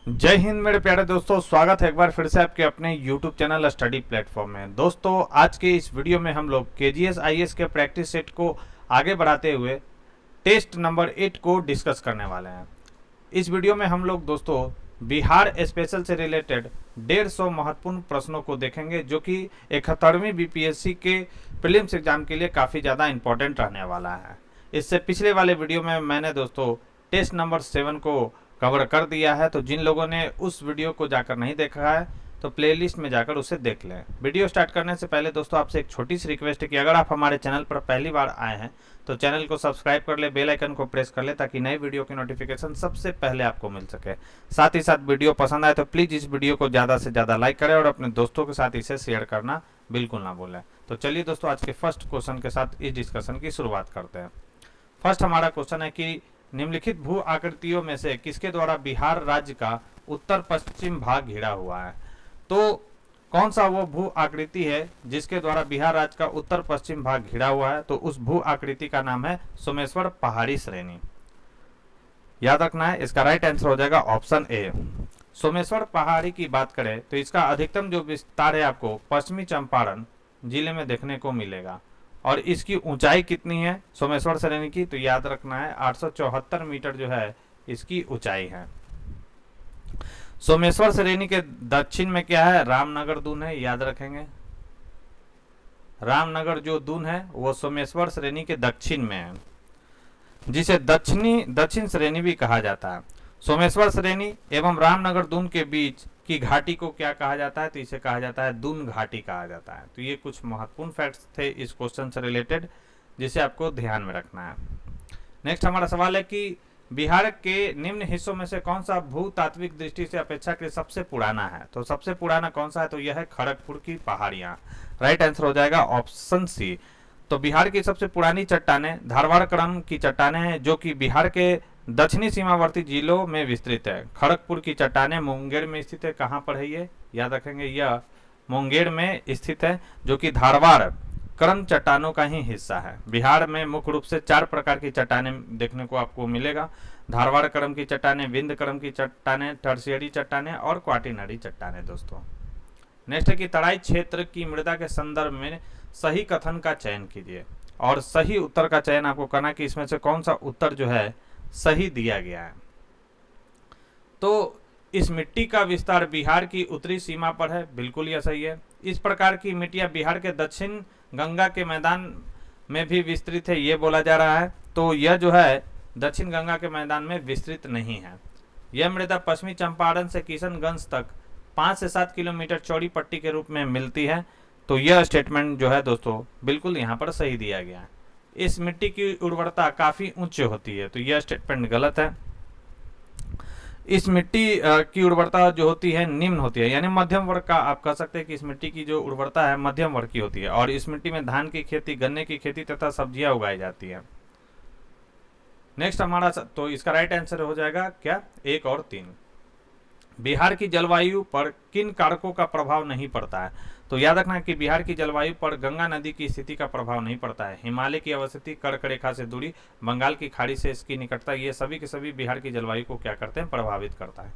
जय हिंद मेरे प्यारे दोस्तों, स्वागत है एक बार फिर से आपके अपने YouTube चैनल स्टडी प्लेटफॉर्म में। दोस्तों आज के इस वीडियो में हम लोग KGS IAS के प्रैक्टिस सेट को आगे बढ़ाते हुए टेस्ट नंबर 8 को डिस्कस करने वाले हैं। इस वीडियो में हम लोग दोस्तों बिहार स्पेशल से रिलेटेड 150 महत्वपूर्ण प्रश्नों को देखेंगे, जो कि 71वीं BPSC के प्रीलिम्स एग्जाम के लिए काफ़ी ज़्यादा इंपॉर्टेंट रहने वाला है। इससे पिछले वाले वीडियो में मैंने दोस्तों टेस्ट नंबर 7 को कवर कर दिया है, तो जिन लोगों ने उस वीडियो को जाकर नहीं देखा है तो प्लेलिस्ट में जाकर उसे देख लें। वीडियो स्टार्ट करने से पहले दोस्तों आपसे एक छोटी सी रिक्वेस्ट है कि अगर आप हमारे चैनल पर पहली बार आए हैं तो चैनल को सब्सक्राइब कर ले, बेल आइकन को प्रेस कर ले, ताकि नई वीडियो की नोटिफिकेशन सबसे पहले आपको मिल सके। साथ ही साथ वीडियो पसंद आए तो प्लीज़ इस वीडियो को ज़्यादा से ज़्यादा लाइक करें और अपने दोस्तों के साथ इसे शेयर करना बिल्कुल ना भूलें। तो चलिए दोस्तों आज के फर्स्ट क्वेश्चन के साथ इस डिस्कशन की शुरुआत करते हैं। फर्स्ट हमारा क्वेश्चन है कि निम्नलिखित भू आकृतियों में से किसके द्वारा बिहार राज्य का उत्तर पश्चिम भाग घिरा हुआ है। तो कौन सा वो भू आकृति है जिसके द्वारा बिहार राज्य का उत्तर पश्चिम भाग घिरा हुआ है? तो उस भू आकृति का नाम है सोमेश्वर पहाड़ी श्रेणी। याद रखना है, इसका राइट आंसर हो जाएगा ऑप्शन ए। सोमेश्वर पहाड़ी की बात करें तो इसका अधिकतम जो विस्तार है आपको पश्चिमी चंपारण जिले में देखने को मिलेगा। और इसकी ऊंचाई कितनी है सोमेश्वर श्रेणी की? तो याद रखना है 874 मीटर जो है इसकी ऊंचाई है। सोमेश्वर श्रेणी के दक्षिण में क्या है? रामनगर दून है, याद रखेंगे। रामनगर जो दून है वो सोमेश्वर श्रेणी के दक्षिण में है, जिसे दक्षिण श्रेणी भी कहा जाता है। सोमेश्वर श्रेणी एवं रामनगर दून के बीच की घाटी को क्या कहा जाता है? तो इसे कहा जाता है दून घाटी कहा जाता है। तो ये कुछ महत्वपूर्ण फैक्ट्स थे इस क्वेश्चन से रिलेटेड, जिसे आपको ध्यान में रखना है। नेक्स्ट हमारा सवाल है कि बिहार के निम्न हिस्सों में से कौन सा भूतात्विक दृष्टि से अपेक्षाकृत सबसे पुराना है? तो सबसे पुराना कौन सा है? तो यह है खड़गपुर की पहाड़ियां। राइट आंसर हो जाएगा ऑप्शन सी। तो बिहार की सबसे पुरानी चट्टानें धारवाड़ क्रम की चट्टानें हैं, जो कि बिहार के दक्षिणी सीमावर्ती जिलों में विस्तृत है। खड़गपुर की चट्टानें मुंगेर में स्थित है। कहाँ पर है ये? याद रखेंगे, यह मुंगेर में स्थित है, जो कि धारवाड़ क्रम चट्टानों का ही हिस्सा है। बिहार में मुख्य रूप से 4 प्रकार की चट्टानें देखने को आपको मिलेगा: धारवाड़ क्रम की चट्टानें, विंध्य क्रम की चट्टानें, टर्शियरी चट्टानें और क्वाटिनरी चट्टानें। दोस्तों नेक्स्ट है कि तराई क्षेत्र की मृदा के संदर्भ में सही कथन का चयन कीजिए। और सही उत्तर का चयन आपको करना कि इसमें से कौन सा उत्तर जो है सही दिया गया है। तो इस मिट्टी का विस्तार बिहार की उत्तरी सीमा पर है, बिल्कुल यह सही है। इस प्रकार की मिट्टियां बिहार के दक्षिण गंगा के मैदान में भी विस्तृत है, ये बोला जा रहा है। तो यह जो है दक्षिण गंगा के मैदान में विस्तृत नहीं है। यह मृदा पश्चिमी चंपारण से किशनगंज तक 5 से 7 किलोमीटर चौड़ी पट्टी के रूप में मिलती है। तो यह स्टेटमेंट जो है दोस्तों बिल्कुल यहाँ पर सही दिया गया है। इस मिट्टी की उर्वरता काफ़ी उच्च होती है, तो यह स्टेटमेंट गलत है। इस मिट्टी की उर्वरता जो होती है निम्न होती है, यानी मध्यम वर्ग का आप कह सकते हैं कि इस मिट्टी की जो उर्वरता है मध्यम वर्ग की होती है। और इस मिट्टी में धान की खेती, गन्ने की खेती तथा सब्जियां उगाई जाती है। नेक्स्ट हमारा तो इसका राइट आंसर हो जाएगा क्या? 1 और 3। बिहार की जलवायु पर किन कारकों का प्रभाव नहीं पड़ता है? तो याद रखना कि बिहार की जलवायु पर गंगा नदी की स्थिति का प्रभाव नहीं पड़ता है। हिमालय की अवस्थिति, कर्क रेखा से दूरी, बंगाल की खाड़ी से इसकी निकटता, ये सभी के सभी बिहार की जलवायु को क्या करते हैं? प्रभावित करता है।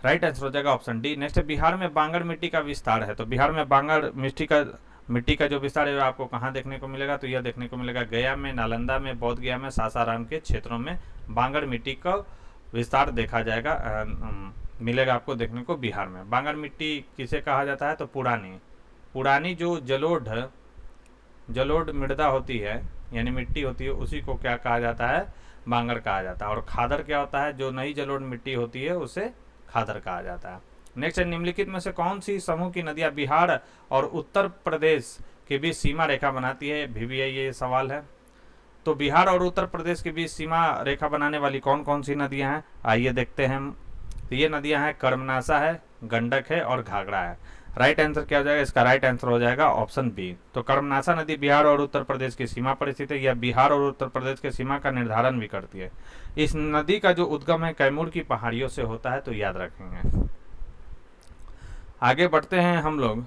राइट आंसर हो जाएगा ऑप्शन डी। नेक्स्ट बिहार में बांगर मिट्टी का विस्तार है। तो बिहार में बांगर मिट्टी का जो विस्तार है आपको कहाँ देखने को मिलेगा? तो यह देखने को मिलेगा गया में, नालंदा में, बोध गया में, सासाराम के क्षेत्रों में बांगर मिट्टी का विस्तार देखा जाएगा, मिलेगा आपको देखने को बिहार में। बांगर मिट्टी किसे कहा जाता है? तो पुरानी जो जलोढ़ मृदा होती है, यानी मिट्टी होती है, उसी को क्या कहा जाता है? बांगर कहा जाता है। और खादर क्या होता है? जो नई जलोढ़ मिट्टी होती है उसे खादर कहा जाता है। नेक्स्ट है निम्नलिखित में से कौन सी समूह की नदियां बिहार और उत्तर प्रदेश के बीच सीमा रेखा बनाती है? भी ये सवाल है। तो बिहार और उत्तर प्रदेश के बीच सीमा रेखा बनाने वाली कौन कौन सी नदियां हैं? आइए देखते हैं हम। तो ये नदियां हैं कर्मनाशा है, गंडक है और घाघरा है। राइट आंसर क्या हो जाएगा? इसका राइट आंसर हो जाएगा ऑप्शन बी। तो कर्मनाशा नदी बिहार और उत्तर प्रदेश की सीमा पर स्थित है। यह बिहार और उत्तर प्रदेश के सीमा का निर्धारण भी करती है। इस नदी का जो उद्गम है कैमूर की पहाड़ियों से होता है, तो याद रखेंगे। आगे बढ़ते हैं हम लोग।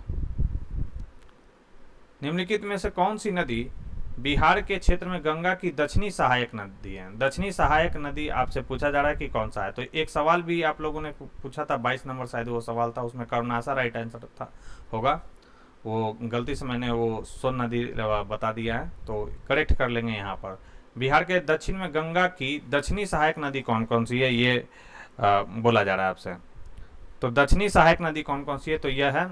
निम्नलिखित में से कौन सी नदी बिहार के क्षेत्र में गंगा की दक्षिणी सहायक नदी है। दक्षिणी सहायक नदी आपसे पूछा जा रहा है कि कौन सा है। तो एक सवाल भी आप लोगों ने पूछा था 22 नंबर शायद वो सवाल था, उसमें कर्मनाशा राइट आंसर था होगा। वो गलती से मैंने वो सोन नदी बता दिया है, तो करेक्ट कर लेंगे यहाँ पर। बिहार के दक्षिण में गंगा की दक्षिणी सहायक नदी कौन कौन सी है, ये बोला जा रहा है आपसे। तो दक्षिणी सहायक नदी कौन कौन सी है, तो यह है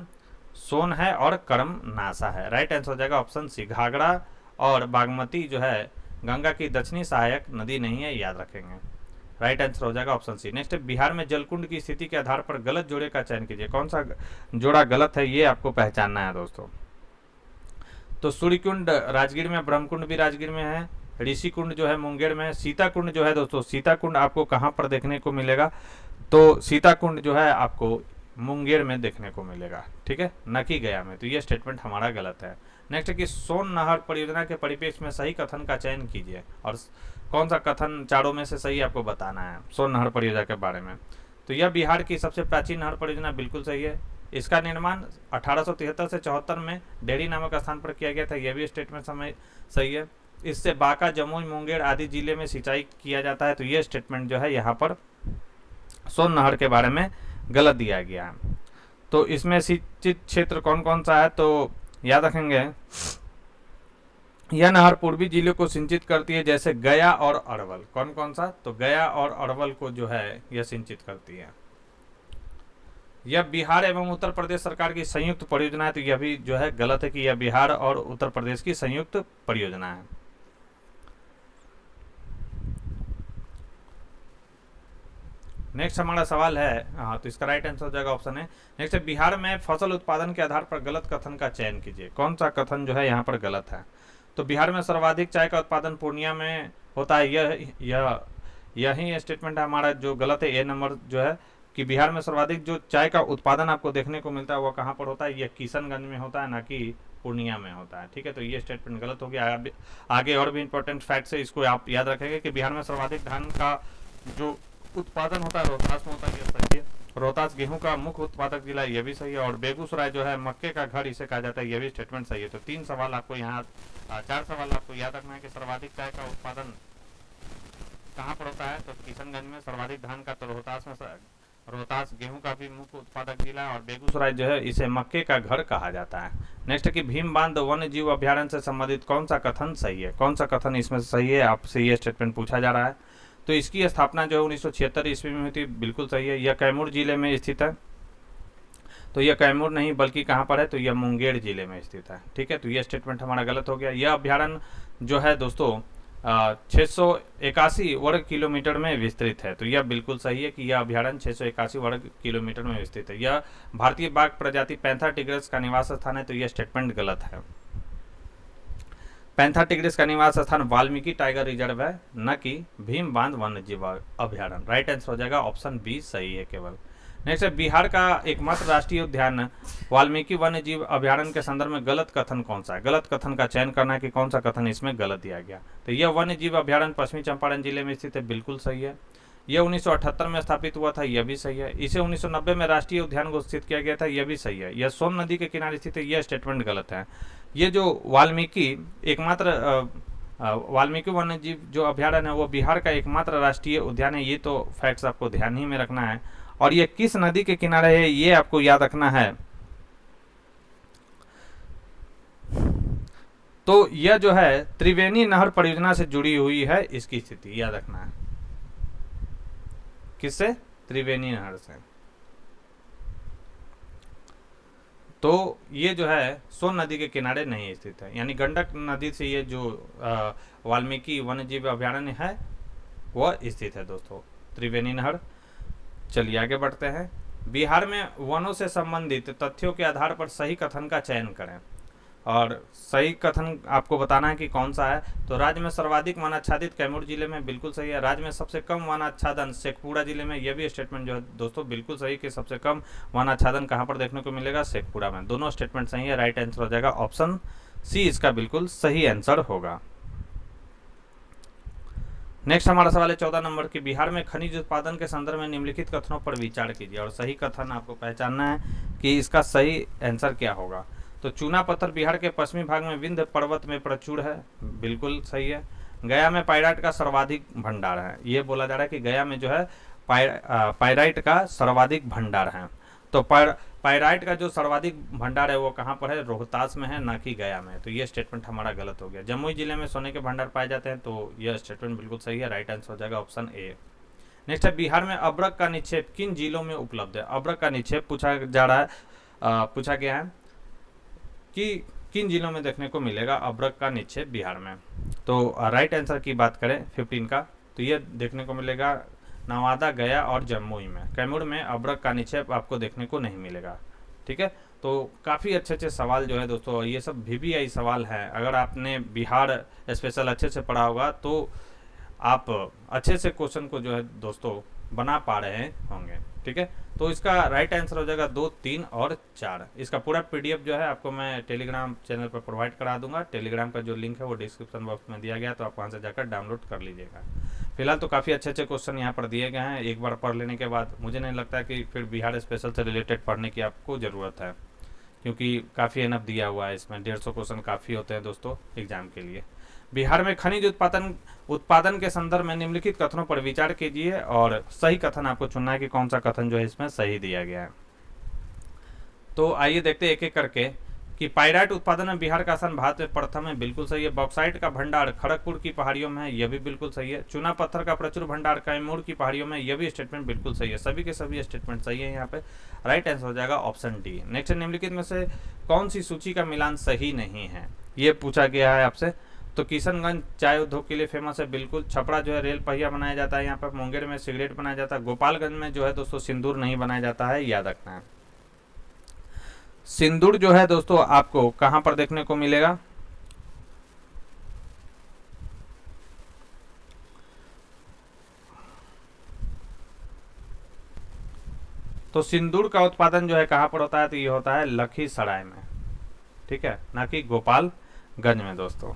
सोन है और कर्मनाशा है। राइट आंसर हो जाएगा ऑप्शन सी। घाघरा और बागमती जो है गंगा की दक्षिणी सहायक नदी नहीं है, याद रखेंगे। राइट आंसर हो जाएगा ऑप्शन सी। नेक्स्ट, बिहार में जलकुंड की स्थिति के आधार पर गलत जोड़े का चयन कीजिए। कौन सा जोड़ा गलत है ये आपको पहचानना है दोस्तों। तो सूर्यकुंड राजगीर में, ब्रह्मकुंड भी राजगीर में है, ऋषिकुंड जो है मुंगेर में है, सीताकुंड जो है दोस्तों, सीताकुंड आपको कहाँ पर देखने को मिलेगा, तो सीताकुंड जो है आपको मुंगेर में देखने को मिलेगा, ठीक है, न कि गया में। तो ये स्टेटमेंट हमारा गलत है। नेक्स्ट कि सोन नहर परियोजना के परिप्रेक्ष्य में सही कथन का चयन कीजिए, और कौन सा कथन चारों में से सही आपको बताना है सोन नहर परियोजना के बारे में। तो यह बिहार की सबसे प्राचीन नहर परियोजना बिल्कुल सही है। इसका निर्माण 1873 से 74 में डेहरी नामक स्थान पर किया गया था, यह भी स्टेटमेंट समय सही है। इससे बांका, जमुई, मुंगेर आदि जिले में सिंचाई किया जाता है, तो ये स्टेटमेंट जो है यहाँ पर सोन नहर के बारे में गलत दिया गया है। तो इसमें सिंचित क्षेत्र कौन कौन सा है, तो याद रखेंगे यह नहर पूर्वी जिले को सिंचित करती है, जैसे गया और अरवल। कौन कौन सा, तो गया और अरवल को जो है यह सिंचित करती है। यह बिहार एवं उत्तर प्रदेश सरकार की संयुक्त परियोजना है, तो यह भी जो है गलत है कि यह बिहार और उत्तर प्रदेश की संयुक्त परियोजना है। नेक्स्ट हमारा सवाल है, हाँ, तो इसका राइट आंसर हो जाएगा ऑप्शन है। नेक्स्ट है, बिहार में फसल उत्पादन के आधार पर गलत कथन का चयन कीजिए। कौन सा कथन जो है यहाँ पर गलत है, तो बिहार में सर्वाधिक चाय का उत्पादन पूर्णिया में होता है, यही स्टेटमेंट है हमारा जो गलत है। ए नंबर जो है कि बिहार में सर्वाधिक जो चाय का उत्पादन आपको देखने को मिलता है वो कहाँ पर होता है, यह किशनगंज में होता है, ना कि पूर्णिया में होता है, ठीक है। तो ये स्टेटमेंट गलत हो गया। आगे और भी इंपॉर्टेंट फैक्ट्स है, इसको आप याद रखेंगे कि बिहार में सर्वाधिक धान का जो उत्पादन होता है रोहतास में होता है, यह सही है। रोहतास गेहूं का मुख्य उत्पादक जिला है, यह भी सही है। और बेगूसराय जो है मक्के का घर इसे कहा जाता है, यह भी स्टेटमेंट सही है। तो 3 सवाल आपको यहाँ 4 सवाल आपको याद रखना है कि सर्वाधिक चाय का उत्पादन कहाँ पर होता है, तो किशनगंज में। सर्वाधिक धान का तो रोहतास में, रोहतास गेहूं का भी मुख्य उत्पादक जिला है, और बेगूसराय जो है इसे मक्के का घर कहा जाता है। नेक्स्ट कि भीम बांध वन्य जीव अभ्यारण्य से संबंधित कौन सा कथन सही है, कौन सा कथन इसमें सही है, आपसे ये स्टेटमेंट पूछा जा रहा है। तो इसकी स्थापना जो है 1976 ईस्वी में हुई थी, बिल्कुल सही है। यह कैमूर जिले में स्थित है, तो यह कैमूर नहीं बल्कि कहाँ पर है, तो यह मुंगेर जिले में स्थित है, ठीक है। तो यह स्टेटमेंट हमारा गलत हो गया। यह अभ्यारण्य जो है दोस्तों 681 वर्ग किलोमीटर में विस्तृत है, तो यह बिल्कुल सही है कि यह अभ्यारण्य 681 वर्ग किलोमीटर में विस्तृत है। यह भारतीय बाघ प्रजाति पैंथर टिग्रिस का निवास स्थान है, तो यह स्टेटमेंट गलत है। पैंथर टिग्रिस का निवास स्थान वाल्मीकि टाइगर रिजर्व है, न कि भीम बांध वन्य जीव अभ्यारण्य। राइट आंसर हो जाएगा ऑप्शन बी सही है केवल। नेक्स्ट है, बिहार का एकमात्र राष्ट्रीय उद्यान वाल्मीकि वन्य जीव अभ्यारण्य के संदर्भ में गलत कथन कौन सा है। गलत कथन का चयन करना है कि कौन सा कथन इसमें गलत दिया गया। तो यह वन्य जीव अभ्यारण्य पश्चिमी चंपारण जिले में स्थित है, बिल्कुल सही है। यह 1978 में स्थापित हुआ था, यह भी सही है। इसे 1990 में राष्ट्रीय उद्यान घोषित किया गया था, यह भी सही है। यह सोन नदी के किनारे स्थित है, यह स्टेटमेंट गलत है। ये जो वाल्मीकि एकमात्र वाल्मीकि वन्य जीव जो अभ्यारण्य है वो बिहार का एकमात्र राष्ट्रीय उद्यान है, ये तो फैक्ट्स आपको ध्यान ही में रखना है। और ये किस नदी के किनारे है ये आपको याद रखना है। तो यह जो है त्रिवेणी नहर परियोजना से जुड़ी हुई है, इसकी स्थिति याद रखना है। किससे, त्रिवेणी नहर से। तो ये जो है सोन नदी के किनारे नहीं स्थित है, यानी गंडक नदी से ये जो वाल्मीकि वन्यजीव अभ्यारण्य है वह स्थित है दोस्तों, त्रिवेणी नहर। चलिए आगे बढ़ते हैं। बिहार में वनों से संबंधित तथ्यों के आधार पर सही कथन का चयन करें, और सही कथन आपको बताना है कि कौन सा है। तो राज्य में सर्वाधिक वन आच्छादित कैमूर जिले में, बिल्कुल सही है। राज्य में सबसे कम वन आच्छादन शेखपुरा जिले में, यह भी स्टेटमेंट जो है दोस्तों बिल्कुल सही कि सबसे कम वन आच्छादन कहाँ पर देखने को मिलेगा, शेखपुरा में। दोनों स्टेटमेंट सही है, राइट आंसर हो जाएगा ऑप्शन सी, इसका बिल्कुल सही आंसर होगा। नेक्स्ट हमारा सवाल है 14 नंबर की, बिहार में खनिज उत्पादन के संदर्भ में निम्नलिखित कथनों पर विचार कीजिए, और सही कथन आपको पहचानना है कि इसका सही आंसर क्या होगा। तो चूना पत्थर बिहार के पश्चिमी भाग में विंध्य पर्वत में प्रचुर है, बिल्कुल सही है। गया में पाइराइट का सर्वाधिक भंडार है, ये बोला जा रहा है कि गया में जो है पाइराइट का सर्वाधिक भंडार है। तो पाइराइट का जो सर्वाधिक भंडार है वो कहाँ पर है, रोहतास में है, ना कि गया में। तो ये स्टेटमेंट हमारा गलत हो गया। जमुई जिले में सोने के भंडार पाए जाते हैं, तो यह स्टेटमेंट बिल्कुल सही है, राइट आंसर हो जाएगा ऑप्शन ए। नेक्स्ट है, बिहार में अब्रक का निक्षेप किन जिलों में उपलब्ध है। अब्रक का निक्षेप पूछा जा रहा है, पूछा गया है कि किन जिलों में देखने को मिलेगा अब्रक का निक्षेप बिहार में। तो राइट आंसर की बात करें 15 का, तो ये देखने को मिलेगा नवादा, गया और जमुई में। कैमूर में अब्रक का निक्षेप आपको देखने को नहीं मिलेगा। ठीक है, तो काफ़ी अच्छे अच्छे सवाल जो है दोस्तों, ये सब VBI सवाल हैं। अगर आपने बिहार स्पेशल अच्छे से पढ़ा होगा तो आप अच्छे से क्वेश्चन को जो है दोस्तों बना पा रहे होंगे। ठीक है, तो इसका राइट आंसर हो जाएगा 2, 3 और 4। इसका पूरा PDF जो है आपको मैं टेलीग्राम चैनल पर प्रोवाइड करा दूंगा। टेलीग्राम का जो लिंक है वो डिस्क्रिप्शन बॉक्स में दिया गया, तो आप वहाँ से जाकर डाउनलोड कर लीजिएगा। फिलहाल तो काफ़ी अच्छे अच्छे क्वेश्चन यहाँ पर दिए गए हैं। एक बार पढ़ लेने के बाद मुझे नहीं लगता कि फिर बिहार स्पेशल से रिलेटेड पढ़ने की आपको ज़रूरत है, क्योंकि काफ़ी एनफ दिया हुआ है इसमें। 150 क्वेश्चन काफ़ी होते हैं दोस्तों एग्जाम के लिए। बिहार में खनिज उत्पादन के संदर्भ में निम्नलिखित कथनों पर विचार कीजिए और सही कथन आपको चुनना है कि कौन सा कथन जो है इसमें सही दिया गया है। तो आइए देखते हैं एक एक करके कि पाइराइट उत्पादन में बिहार का स्थान भारत में प्रथम है, बिल्कुल सही है। बॉक्साइट का भंडार खड़गपुर की पहाड़ियों में है, यह भी बिल्कुल सही है। चूना पत्थर का प्रचुर भंडार कैमूर की पहाड़ियों में, यह भी स्टेटमेंट बिल्कुल सही है। सभी के सभी स्टेटमेंट सही है यहाँ पे। राइट आंसर हो जाएगा ऑप्शन डी। नेक्स्ट, निम्नलिखित में से कौन सी सूची का मिलान सही नहीं है, ये पूछा गया है आपसे। तो किशनगंज चाय उद्योग के लिए फेमस है, बिल्कुल। छपरा जो है रेल पहिया बनाया जाता है यहाँ पर। मुंगेर में सिगरेट बनाया जाता है। गोपालगंज में जो है दोस्तों सिंदूर नहीं बनाया जाता है, याद रखना है। सिंदूर जो है दोस्तों आपको कहां पर देखने को मिलेगा, तो सिंदूर का उत्पादन जो है कहां पर होता है, तो ये होता है लखीसराय में। ठीक है, ना कि गोपालगंज में दोस्तों।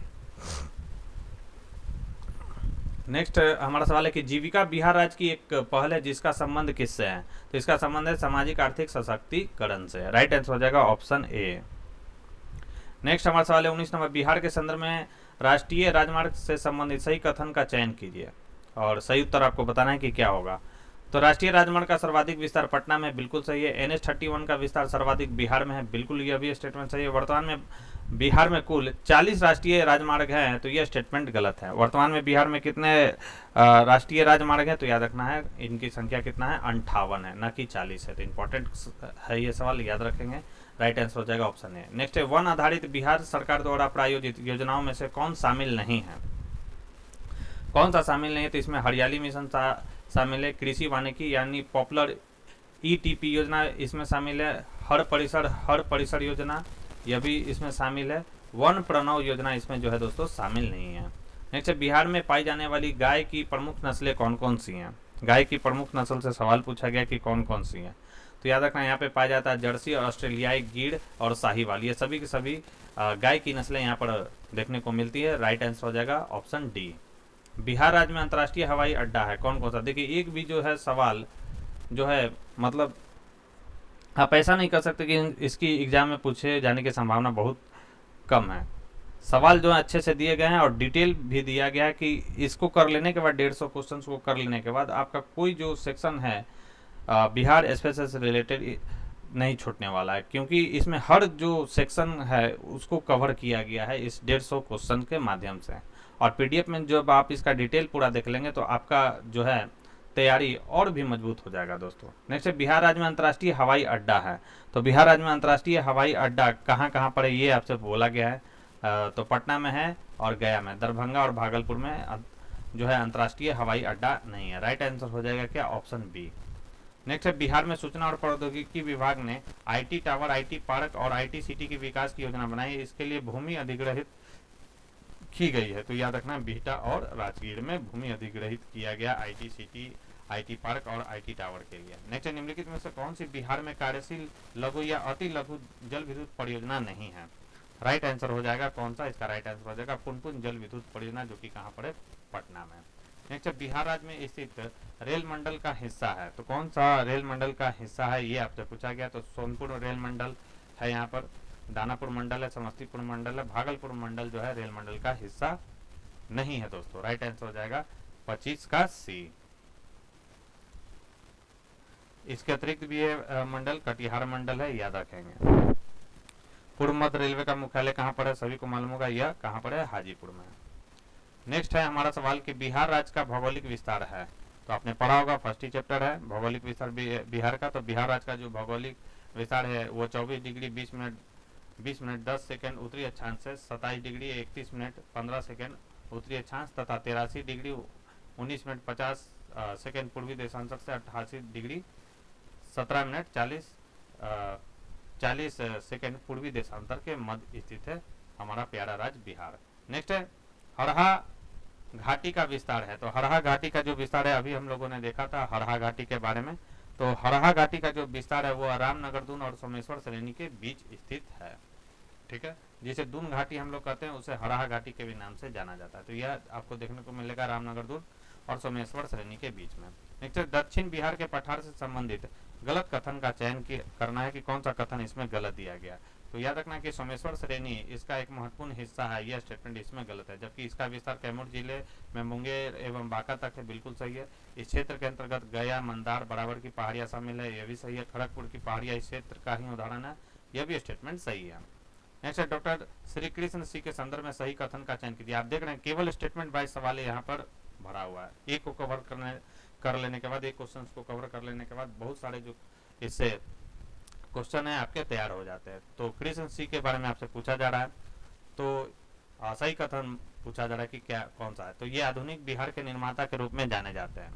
नेक्स्ट हमारा सवाल है कि जीविका बिहार राज्य की एक पहल है जिसका संबंध किससे है, तो इसका संबंध है सामाजिक आर्थिक सशक्तिकरण से। राइट आंसर हो जाएगा ऑप्शन ए। नेक्स्ट हमारा सवाल है 19 नंबर, बिहार के संदर्भ में राष्ट्रीय राजमार्ग से संबंधित सही कथन का चयन कीजिए और सही उत्तर आपको बताना है कि क्या होगा। तो राष्ट्रीय राजमार्ग का सर्वाधिक विस्तार पटना में, बिल्कुल सही है। NH31 का विस्तार सर्वाधिक बिहार में है, बिल्कुल यह भी स्टेटमेंट सही है। वर्तमान में बिहार में कुल 40 राष्ट्रीय राजमार्ग हैं, तो यह स्टेटमेंट गलत है। वर्तमान में बिहार में कितने राष्ट्रीय राजमार्ग हैं, तो याद रखना है इनकी संख्या कितना है, 58 है, ना कि 40 है। तो इंपॉर्टेंट है ये सवाल, याद रखेंगे। राइट आंसर हो जाएगा ऑप्शन ए। नेक्स्ट है, वन आधारित बिहार सरकार द्वारा प्रायोजित योजनाओं में से कौन शामिल नहीं है, कौन सा शामिल नहीं है, तो इसमें हरियाली मिशन शामिल है। कृषि वानिकी यानी पॉपुलर ETP योजना इसमें शामिल है। हर परिसर योजना यह भी इसमें शामिल है। वन प्रणव योजना इसमें जो है दोस्तों शामिल नहीं है। नेक्स्ट है, बिहार में पाई जाने वाली गाय की प्रमुख नस्लें कौन कौन सी हैं। गाय की प्रमुख नस्ल से सवाल पूछा गया कि कौन कौन सी हैं, तो याद रखना यहाँ पे पाया जाता है जर्सी, ऑस्ट्रेलियाई गिर और साहीवाल। ये सभी की सभी गाय की नस्लें यहाँ पर देखने को मिलती है। राइट आंसर हो जाएगा ऑप्शन डी। बिहार राज्य में अंतर्राष्ट्रीय हवाई अड्डा है कौन कौन सा। देखिए एक भी जो है सवाल जो है मतलब आप ऐसा नहीं कर सकते कि इसकी एग्जाम में पूछे जाने की संभावना बहुत कम है। सवाल जो है अच्छे से दिए गए हैं और डिटेल भी दिया गया है कि इसको कर लेने के बाद 150 क्वेश्चन को कर लेने के बाद आपका कोई जो सेक्शन है बिहार स्पेशल से रिलेटेड नहीं छूटने वाला है, क्योंकि इसमें हर जो सेक्शन है उसको कवर किया गया है इस 150 क्वेश्चन के माध्यम से। और PDF में जब आप इसका डिटेल पूरा देख लेंगे तो आपका जो है तैयारी और भी मजबूत हो जाएगा दोस्तों। नेक्स्ट है, बिहार राज्य में अंतर्राष्ट्रीय हवाई अड्डा है, तो बिहार राज्य में अंतर्राष्ट्रीय हवाई अड्डा कहाँ कहाँ पर है ये आपसे बोला गया है। तो पटना में है और गया में। दरभंगा और भागलपुर में जो है अंतर्राष्ट्रीय हवाई अड्डा नहीं है। राइट आंसर हो जाएगा क्या, ऑप्शन बी। नेक्स्ट है, बिहार में सूचना और प्रौद्योगिकी विभाग ने IT टावर, IT पार्क और IT सिटी के विकास की योजना बनाई है। इसके लिए भूमि अधिग्रहित की गई है, तो याद रखना बिहटा और राजगीर में भूमि अधिग्रहित किया गया IT सिटी, IT पार्क और IT टावर के लिए। नेक्स्ट, निम्नलिखित में से कौन सी बिहार में कार्यशील लघु या अति लघु जल विद्युत परियोजना नहीं है। राइट आंसर हो जाएगा कौन सा, इसका राइट आंसर हो जाएगा पुनपुन जल विद्युत परियोजना, जो कि कहाँ पर है, पटना में। नेक्स्ट, बिहार राज्य में स्थित रेल मंडल का हिस्सा है, तो कौन सा रेल मंडल का हिस्सा है ये आपसे पूछा गया। तो सोनपुर रेल मंडल है यहाँ पर। दानापुर मंडल है, समस्तीपुर मंडल है, भागलपुर मंडल जो है रेल मंडल का हिस्सा नहीं है दोस्तों। राइट आंसर हो जाएगा 25 का सी। इसके अतिरिक्त भी ये मंडल कटिहार मंडल है, याद रखेंगे। पूर्व मध्य रेलवे का मुख्यालय कहाँ पर है, सभी को मालूम होगा, यह कहाँ पर है, हाजीपुर में। नेक्स्ट है हमारा सवाल कि बिहार राज्य का भौगोलिक विस्तार है, तो आपने पढ़ा होगा, फर्स्ट ही चैप्टर है भौगोलिक विस्तार बिहार का। तो बिहार राज्य का जो भौगोलिक विस्तार है वो 24 डिग्री 20 मिनट 10 सेकेंड उत्तरी अक्षांश से, 27 डिग्री 31 मिनट 15 सेकेंड उत्तरी अक्षांश तथा 83 डिग्री 19 मिनट 50 सेकेंड पूर्वी देशांतर से, 88 डिग्री 17 मिनट 40 सेकेंड पूर्वी देशांतर के मध्य स्थित है हमारा प्यारा राज्य बिहार। नेक्स्ट है हरहा घाटी का विस्तार है। तो हरहा घाटी का जो विस्तार है, अभी हम लोगों ने देखा था हरहा घाटी के बारे में। तो हरहा घाटी का जो विस्तार है वो रामनगर दून और सोमेश्वर श्रेणी के बीच स्थित है। ठीक है, जिसे दून घाटी हम लोग कहते हैं उसे हरहा घाटी के भी नाम से जाना जाता है। तो यह आपको देखने को मिलेगा रामनगर दून और सोमेश्वर श्रेणी के बीच में। नेक्स्ट दक्षिण बिहार के पठार से संबंधित गलत कथन का चयन करना है कि कौन सा कथन इसमें गलत दिया गया। तो याद रखना कि सोमेश्वर श्रेणी इसका एक महत्वपूर्ण हिस्सा है, यह स्टेटमेंट इसमें गलत है। जबकि इसका विस्तार कैमूर जिले में मुंगेर एवं बांका तक है, बिल्कुल सही है। इस क्षेत्र के अंतर्गत गया, मंदार, बराबर की पहाड़ियां शामिल है, यह भी सही है। खड़गपुर की पहाड़ियां इस क्षेत्र का ही उदाहरण है, यह भी स्टेटमेंट सही है। नेक्स्ट है डॉक्टर श्री कृष्ण सी के संदर्भ में सही कथन का चयन कीजिए। आप देख रहे हैं केवल स्टेटमेंट वाइज सवाल यहाँ पर भरा हुआ है। एक को कवर कर लेने के बाद, एक क्वेश्चन को कवर कर लेने के बाद बहुत सारे जो इससे क्वेश्चन है आपके तैयार हो जाते हैं। तो कृष्ण सी के बारे में आपसे पूछा जा रहा है, तो सही कथन पूछा जा रहा है कि क्या कौन सा है। तो ये आधुनिक बिहार के निर्माता के रूप में जाने जाते हैं।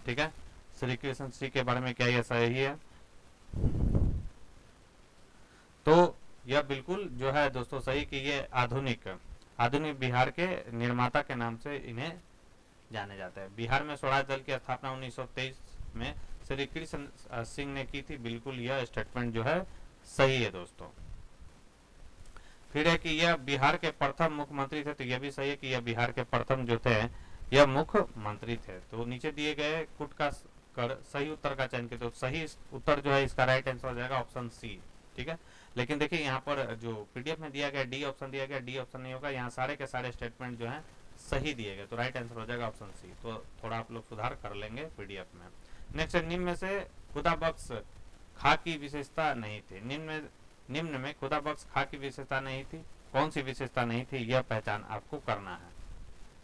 ठीक है, श्री कृष्ण सी के बारे में क्या यह सही है? तो यह बिल्कुल जो है दोस्तों सही कि ये आधुनिक बिहार के निर्माता के नाम से इन्हें जाने जाते हैं। बिहार में स्वराज दल की स्थापना 1923 में श्री कृष्ण सिंह ने की थी, बिल्कुल यह स्टेटमेंट जो है सही है दोस्तों। फिर है कि यह बिहार के प्रथम मुख्यमंत्री थे, तो यह भी सही है कि यह बिहार के प्रथम जो थे यह मुख्यमंत्री थे। तो नीचे दिए गए कुट का कर सही उत्तर का चयन किया, तो सही उत्तर जो है इसका राइट आंसर हो जाएगा ऑप्शन सी। ठीक है, लेकिन देखिए यहाँ पर जो पीडीएफ में दिया गया डी ऑप्शन दिया गया, डी ऑप्शन नहीं होगा, यहाँ सारे के सारे स्टेटमेंट जो है सही दिए गए, तो राइट आंसर हो जाएगा ऑप्शन सी। तो थोड़ा आप लोग सुधार कर लेंगे पीडीएफ में। नेक्स्ट निम्न में से खुदा बख्श खा की विशेषता नहीं थी। निम्न में खुदा बख्श खा की विशेषता नहीं थी, कौन सी विशेषता नहीं थी यह पहचान आपको करना है।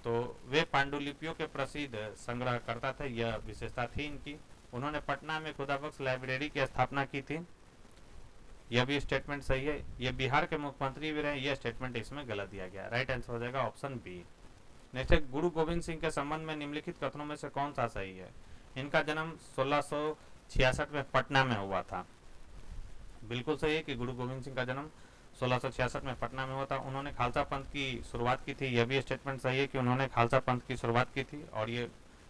तो वे पांडुलिपियों के प्रसिद्ध संग्रहकर्ता थे, यह विशेषता थी इनकी। उन्होंने पटना में खुदा बख्श लाइब्रेरी की स्थापना की थी, यह भी स्टेटमेंट सही है। ये बिहार के मुख्यमंत्री भी रहे, यह स्टेटमेंट इसमें गलत दिया गया। राइट आंसर हो जाएगा ऑप्शन बी। नेक्स्ट है गुरु गोविंद सिंह के संबंध में निम्नलिखित कथनों में से कौन सा सही है। इनका जन्म 1666 में पटना में हुआ था, बिल्कुल सही है कि गुरु गोविंद सिंह का जन्म 1666 में पटना में हुआ था। उन्होंने खालसा पंथ की शुरुआत की थी, यह भी स्टेटमेंट सही है कि उन्होंने खालसा पंथ की शुरुआत की थी, और ये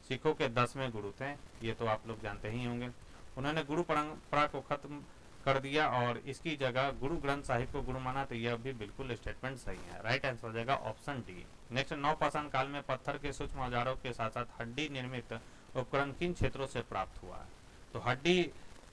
सिखों के 10वें गुरु थे, ये तो आप लोग जानते ही होंगे। उन्होंने गुरु परंपरा को खत्म कर दिया और इसकी जगह गुरु ग्रंथ साहिब को गुरु माना, तो यह भी बिल्कुल स्टेटमेंट सही है। राइट आंसर हो जाएगा ऑप्शन डी। नेक्स्ट नवपाषाण काल में पत्थर के सूक्ष्म औजारों के साथ साथ हड्डी निर्मित उपकरण किन क्षेत्रों से प्राप्त हुआ है। तो हड्डी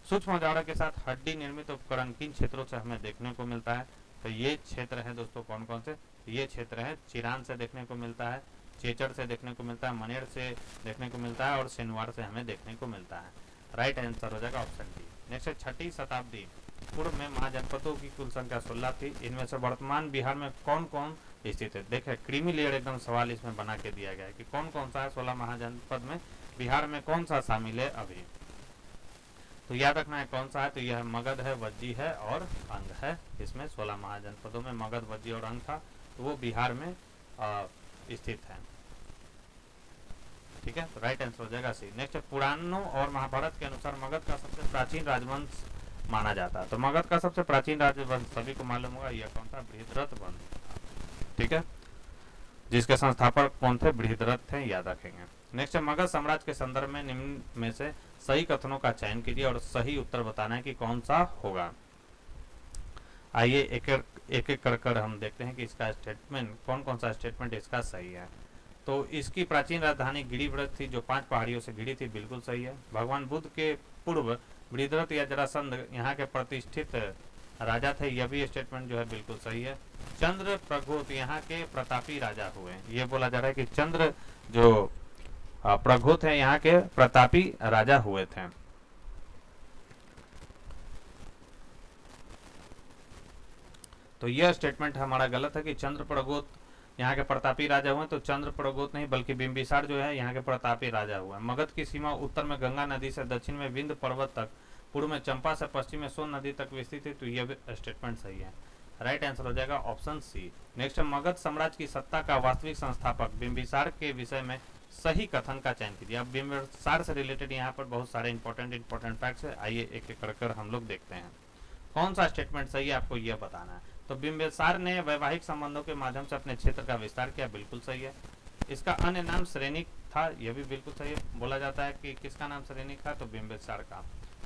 सूक्ष्म औजारों के साथ हड्डी निर्मित उपकरण किन क्षेत्रों से हमें देखने को मिलता है। तो ये क्षेत्र है दोस्तों कौन कौन से, ये क्षेत्र है चिरान से देखने को मिलता है, चेचड़ से देखने को मिलता है, मनेर से देखने को मिलता है और सिनवार से हमें देखने को मिलता है। राइट आंसर हो जाएगा ऑप्शन डी। नेक्स्ट 6ठी शताब्दी पूर्व में महाजनपदों की कुल संख्या 16 थी, इनमें से वर्तमान बिहार में कौन कौन स्थित है। देखिए क्रीमी लेयर एकदम सवाल इसमें बना के दिया गया है कि कौन कौन सा है 16 महाजनपद में, बिहार में कौन सा शामिल है अभी। तो याद रखना है कौन सा है, तो यह मगध है, वज्जी है और अंग है। इसमें 16 महाजनपदों में मगध, वज्जी और अंग था, तो वो बिहार में स्थित है। ठीक है, तो राइट आंसर हो जाएगा सी। नेक्स्ट पुराणों और महाभारत के अनुसार मगध का सबसे प्राचीन राजवंश माना जाता है। तो मगध का सबसे प्राचीन राजवंश सभी को मालूम होगा, यह कौन था, बृहद्रथ वंश। ठीक है, जिसके संस्थापक कौन थे, बृहद्रथ थे, याद रखेंगे। नेक्स्ट मगध साम्राज्य के संदर्भ में निम्न में से सही कथनों का चयन कीजिए और सही उत्तर बताना है कि कौन सा होगा। आइए एक एक कर हम देखते हैं कि इसका स्टेटमेंट कौन कौन सा स्टेटमेंट इसका सही है। तो इसकी प्राचीन राजधानी गिरिव्रत थी जो 5 पहाड़ियों से घिरी थी, बिल्कुल सही है। भगवान बुद्ध के पूर्व बृहद्रथ या जरासंध यहाँ के प्रतिष्ठित राजा थे, यह भी स्टेटमेंट जो है बिल्कुल सही है। चंद्र प्रघोत यहाँ के प्रतापी राजा हुए, ये बोला जा रहा है कि चंद्र जो प्रघोत है यहाँ के प्रतापी राजा हुए थे। तो यह स्टेटमेंट हमारा गलत है कि चंद्र प्रघोत यहाँ के प्रतापी राजा हुए। तो चंद्र प्रघोत नहीं बल्कि बिंबिसार जो है यहाँ के प्रतापी राजा हुए। मगध की सीमा उत्तर में गंगा नदी से दक्षिण में विंध्य पर्वत तक, पूर्व में चंपा से पश्चिम में सोन नदी तक विस्तृत है। तो यह स्टेटमेंट सही है। राइट आंसर हो जाएगा ऑप्शन सी। नेक्स्ट, मगध साम्राज्य की सत्ता का वास्तविक संस्थापक बिंबिसार के विषय में सही कथन का चयन कीजिए। अब बिंबिसार से रिलेटेड यहाँ पर बहुत सारे इंपॉर्टेंट फैक्ट्स है, आइए एक एक कर हम लोग देखते हैं कौन सा स्टेटमेंट सही है, आपको यह बताना है। तो बिंबिसार ने वैवाहिक संबंधों के माध्यम से अपने क्षेत्र का विस्तार किया, बिल्कुल सही है। इसका अन्य नाम श्रेनिक था, यह भी बिल्कुल सही है। बोला जाता है कि किसका नाम श्रेनिक था, तो बिंबिसार का।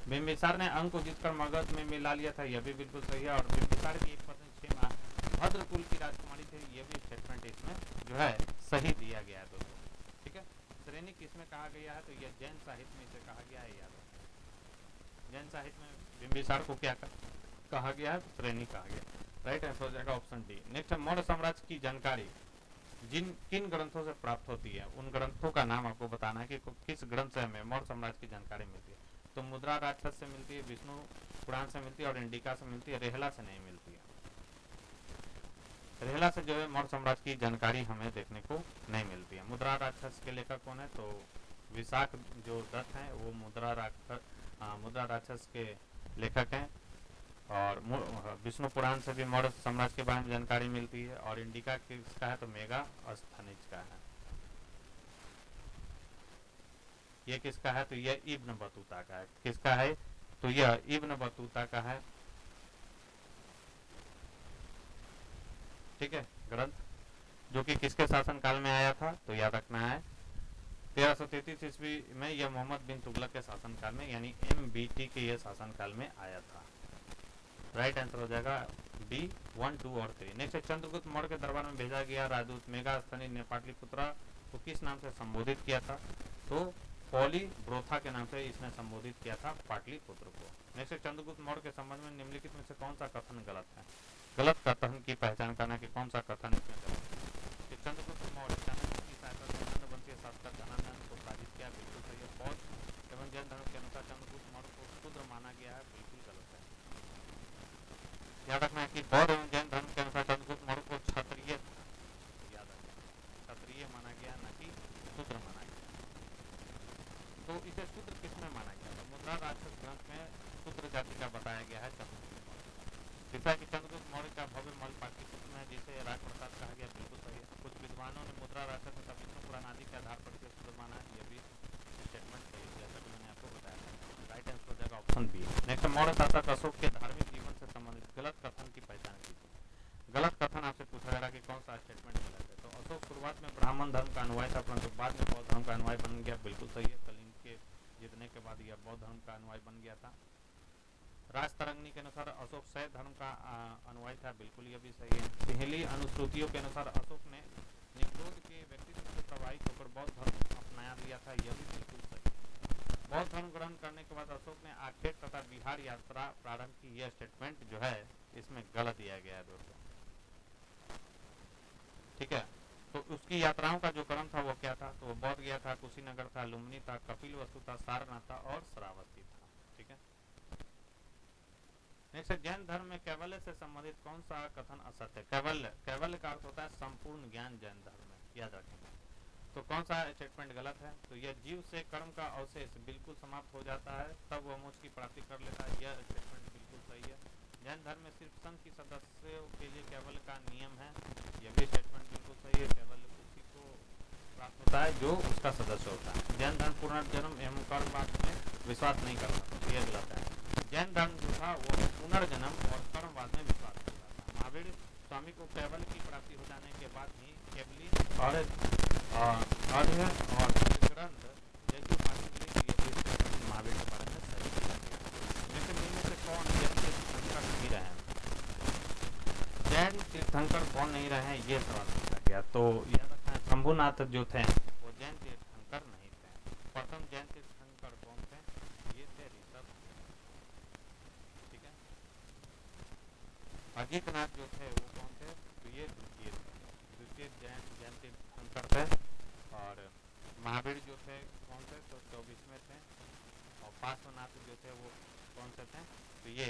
बिंबिसार ने अंक को जीतकर मगध में मिला लिया था, यह भी बिल्कुल सही है। और बिंबिसार की एक पत्नी क्षेमा भद्र कुल की राजकुमारी थी, यह भी स्टेटमेंट इसमें जो है सही दिया गया है दोस्तों। ठीक है, श्रेनिक किसमें कहा गया है, तो यह जैन साहित्य में इसे कहा गया है, याद रखना। जैन साहित्य में बिंबिसार को क्या कहा गया है, श्रेणी कहा गया। राइट आंसर हो जाएगा ऑप्शन डी। नेक्स्ट, मौर्य साम्राज्य की जानकारी किन ग्रंथों से प्राप्त होती है, उन ग्रंथों का नाम आपको बताना है कि किस ग्रंथ से हमें मौर्य साम्राज्य की जानकारी मिलती है। तो मुद्रा राक्षस से मिलती है, विष्णु पुराण से मिलती है और इंडिका से मिलती है, रेहला से नहीं मिलती है। रेहला से जो है मौर्य साम्राज्य की जानकारी हमें देखने को नहीं मिलती है। मुद्रा राक्षस के लेखक कौन है, तो विशाख जो दत्त हैं वो मुद्रा राक्षस के लेखक हैं। और विष्णु पुराण से भी मौर्य साम्राज्य के बारे में जानकारी मिलती है। और इंडिका किसका है, तो मेगा अस्थनिज का है। ये किसका है, तो यह इब्न बतूता का है। किसका है, तो यह इब्न बतूता का है। ठीक है, ग्रंथ जो कि किसके शासनकाल में आया था, तो याद रखना है 1333 ईस्वी में यह मोहम्मद बिन तुगलक के शासनकाल में यानी MBT के यह शासनकाल में आया था। राइट आंसर हो जाएगा बी 1, 2 और 3। नेक्स्ट, चंद्रगुप्त मौर्य के दरबार में भेजा गया राजदूत मेगा अस्थनिज ने पाटलिपुत्रा को किस नाम से संबोधित किया था, तो पॉलीब्रोथा के नाम से इसने संबोधित किया था पाटलिपुत्र को। नेक्स्ट, चंद्रगुप्त मौर्य के संबंध में निम्नलिखित में से कौन सा कथन गलत है। गलत कथन की पहचान करना कि कौन सा कथन इसमें गलत है। चंद्रगुप्त मौर्य चाणक्य की सहायता से नंदवंशीय शासक धनानंद को पराजित किया, बिल्कुल सही है। बौद्ध एवं जैन धर्म के अनुसार चंद्रगुप्त मौर्य को शूद्र माना गया है, बिल्कुल गलत है। याद रखना है कि बौद्ध एवं जैन धर्म के अनुसार चंद्रगुप्त मौर्य को क्षत्रिय याद रखना क्षत्रिय माना गया, न कि शूद्र माना गया। तो इसे शूद्र किसमें माना गया, तो मुद्रा राक्षस ग्रंथ में शूद्र जाति का बताया गया है चंद्रगुप्त मौर्य। जैसा कि चंद्रगुप्त मौर्य का भव्य महल पाटलिपुत्र में है, जिसे राजप्रसाद कहा गया, बिल्कुल सही है। कुछ विद्वानों ने मुद्रा राक्षस तथा विष्णु पुराण आदि के आधार पर शूद्र माना है, यह भी स्टेटमेंट सही है, जैसा कि मैंने आपको बताया था। राइट आंसर हो जाएगा ऑप्शन बी। नेक्स्ट, मौर्य शासक अशोक के धार्मिक जीवन से संबंधित गलत कथन की पहचान कीजिए। गलत कथन आपसे पूछा जा रहा है कि कौन सा स्टेटमेंट गलत है। तो अशोक शुरुआत में ब्राह्मण धर्म का अनुयायी था, परंतु बाद में बौद्ध धर्म का अनुयायी बन गया, बिल्कुल सही है। कलिंग के जीतने के बाद यह बौद्ध धर्म का अनुयायी बन गया था। राजतरंगिणी के अनुसार अशोक शैव धर्म का अनुयायी था, बिल्कुल यह भी सही है। पहली अनुश्रुतियों के अनुसार अशोक ने निम्रोद के व्यक्तित्व से प्रभावित होकर बौद्ध धर्म अपना लिया था, यह भी बिल्कुल सही है। बौद्ध धर्म ग्रहण करने के बाद अशोक ने आखेट तथा बिहार यात्रा प्रारंभ की, यह स्टेटमेंट जो है इसमें गलत दिया गया है दोस्तों। ठीक है, तो उसकी यात्राओं का जो क्रम था वो क्या था, तो वो बौद्ध गया था, कुशीनगर था, लुम्बिनी था, कपिल वस्तु था, सारनाथ था और श्रावस्ती था। ठीक है, नेक्स्ट, जैन धर्म में कैवल्य से संबंधित कौन सा कथन असत्य है। कैवल्य का अर्थ होता है संपूर्ण ज्ञान जैन धर्म में, याद रखेंगे। तो कौन सा स्टेटमेंट गलत है, तो यह जीव से कर्म का अवशेष बिल्कुल समाप्त हो जाता है तब वह मोक्ष की प्राप्ति कर लेता है, यह स्टेटमेंट बिल्कुल सही है। जैन धर्म में सिर्फ संघ की सदस्यों के लिए कैवल्य का नियम है, यह भी स्टेटमेंट बिल्कुल सही है। कैवल्य उसी को प्राप्त होता है जो उसका सदस्य होता है। जैन धर्म पुनर्जन्म एवं कर्मवाद में विश्वास नहीं करता, तो यह गलत है। जैन धर्म जो था वो पुनर्जन्म और कर्मवाद में विश्वास करता था। महावीर स्वामी को कैवल्य की प्राप्ति हो जाने के बाद ही केवली और अर्घ्य और ग्रंथ जैसे महावीर के बारे में सही किया गया। लेकिन इनमें से कौन जैन तीर्थंकर नहीं रहे, जैन तीर्थंकर कौन नहीं रहे, ये सवाल पूछा गया। तो याद रखना है शंभुनाथ जो थे वो जैन तीर्थंकर नहीं थे। प्रथम जैन तीर्थंकर कौन थे, ये थे ऋषभ। ठीक है, अजितनाथ जो थे वो कौन थे, तो ये द्वितीय जैन तीर्थंकर थे। और महावीर जो थे कौन थे, तो 24वें थे। और पार्श्वनाथ जो थे वो कौन से थे, तो ये